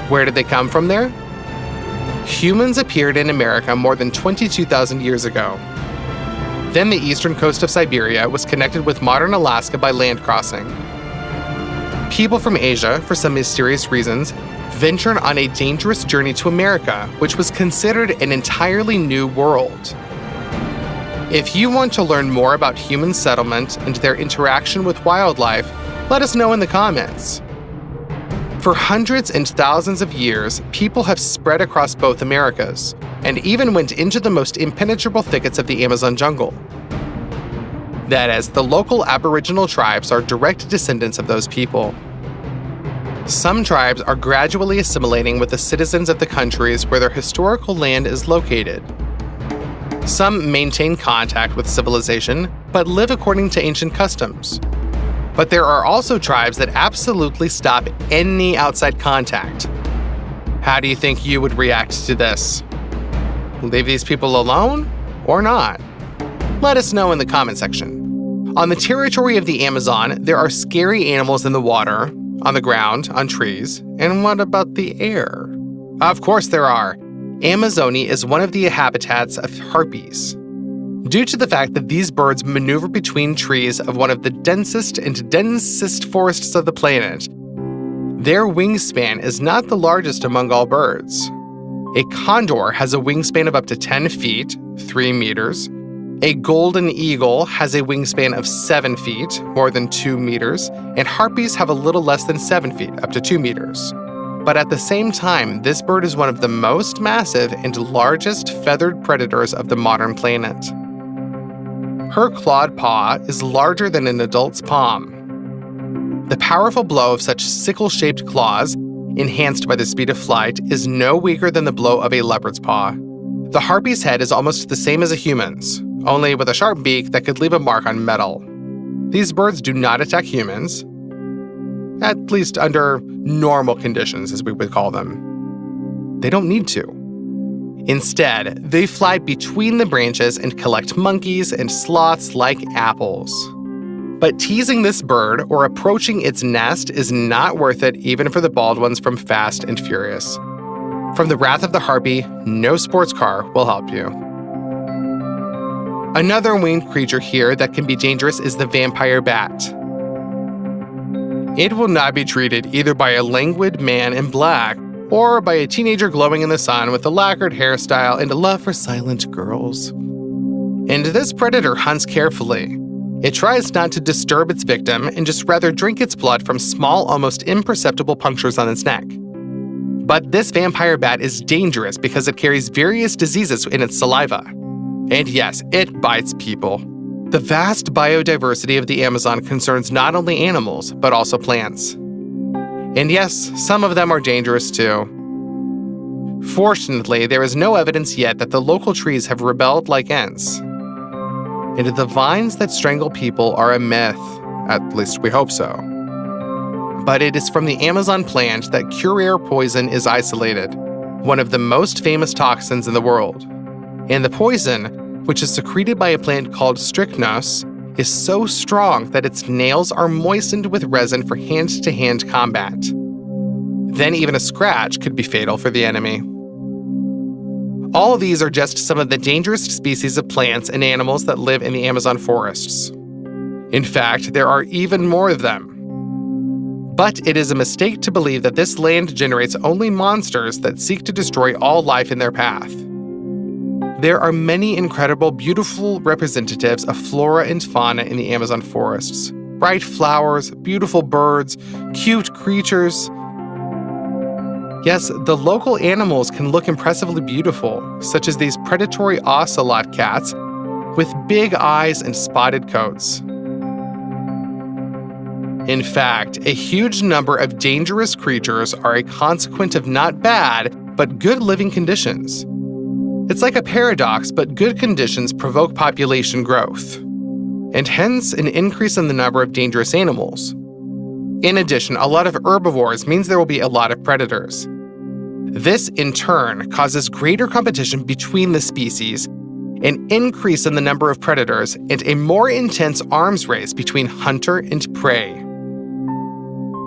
Where did they come from there? Humans appeared in America more than 22,000 years ago. Then the eastern coast of Siberia was connected with modern Alaska by land crossing. People from Asia, for some mysterious reasons, ventured on a dangerous journey to America, which was considered an entirely new world. If you want to learn more about human settlement and their interaction with wildlife, let us know in the comments. For hundreds and thousands of years, people have spread across both Americas, and even went into the most impenetrable thickets of the Amazon jungle. That is, the local Aboriginal tribes are direct descendants of those people. Some tribes are gradually assimilating with the citizens of the countries where their historical land is located. Some maintain contact with civilization, but live according to ancient customs. But there are also tribes that absolutely stop any outside contact. How do you think you would react to this? Leave these people alone or not? Let us know in the comment section. On the territory of the Amazon, there are scary animals in the water, on the ground, on trees, and what about the air? Of course there are. Amazonia is one of the habitats of harpies. Due to the fact that these birds maneuver between trees of one of the densest forests of the planet, their wingspan is not the largest among all birds. A condor has a wingspan of up to 10 feet, 3 meters. A golden eagle has a wingspan of 7 feet, more than 2 meters, and harpies have a little less than 7 feet, up to 2 meters. But at the same time, this bird is one of the most massive and largest feathered predators of the modern planet. Her clawed paw is larger than an adult's palm. The powerful blow of such sickle-shaped claws, enhanced by the speed of flight, is no weaker than the blow of a leopard's paw. The harpy's head is almost the same as a human's, only with a sharp beak that could leave a mark on metal. These birds do not attack humans, at least under normal conditions, as we would call them. They don't need to. Instead, they fly between the branches and collect monkeys and sloths like apples. But teasing this bird or approaching its nest is not worth it even for the bald ones from Fast and Furious. From the wrath of the harpy, no sports car will help you. Another winged creature here that can be dangerous is the vampire bat. It will not be treated either by a languid man in black or by a teenager glowing in the sun with a lacquered hairstyle and a love for silent girls. And this predator hunts carefully. It tries not to disturb its victim and just rather drink its blood from small, almost imperceptible punctures on its neck. But this vampire bat is dangerous because it carries various diseases in its saliva. And yes, it bites people. The vast biodiversity of the Amazon concerns not only animals, but also plants. And yes, some of them are dangerous too. Fortunately, there is no evidence yet that the local trees have rebelled like Ents. And the vines that strangle people are a myth, at least we hope so. But it is from the Amazon plant that curare poison is isolated, one of the most famous toxins in the world. And the poison, which is secreted by a plant called strychnos, is so strong that its nails are moistened with resin for hand-to-hand combat. Then even a scratch could be fatal for the enemy. All of these are just some of the dangerous species of plants and animals that live in the Amazon forests. In fact, there are even more of them. But it is a mistake to believe that this land generates only monsters that seek to destroy all life in their path. There are many incredible, beautiful representatives of flora and fauna in the Amazon forests. Bright flowers, beautiful birds, cute creatures. Yes, the local animals can look impressively beautiful, such as these predatory ocelot cats with big eyes and spotted coats. In fact, a huge number of dangerous creatures are a consequence of not bad, but good living conditions. It's like a paradox, but good conditions provoke population growth, and hence an increase in the number of dangerous animals. In addition, a lot of herbivores means there will be a lot of predators. This, in turn, causes greater competition between the species, an increase in the number of predators, and a more intense arms race between hunter and prey.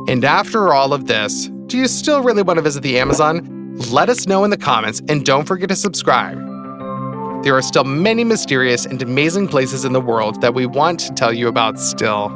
And after all of this, do you still really want to visit the Amazon? Let us know in the comments, and don't forget to subscribe. There are still many mysterious and amazing places in the world that we want to tell you about still.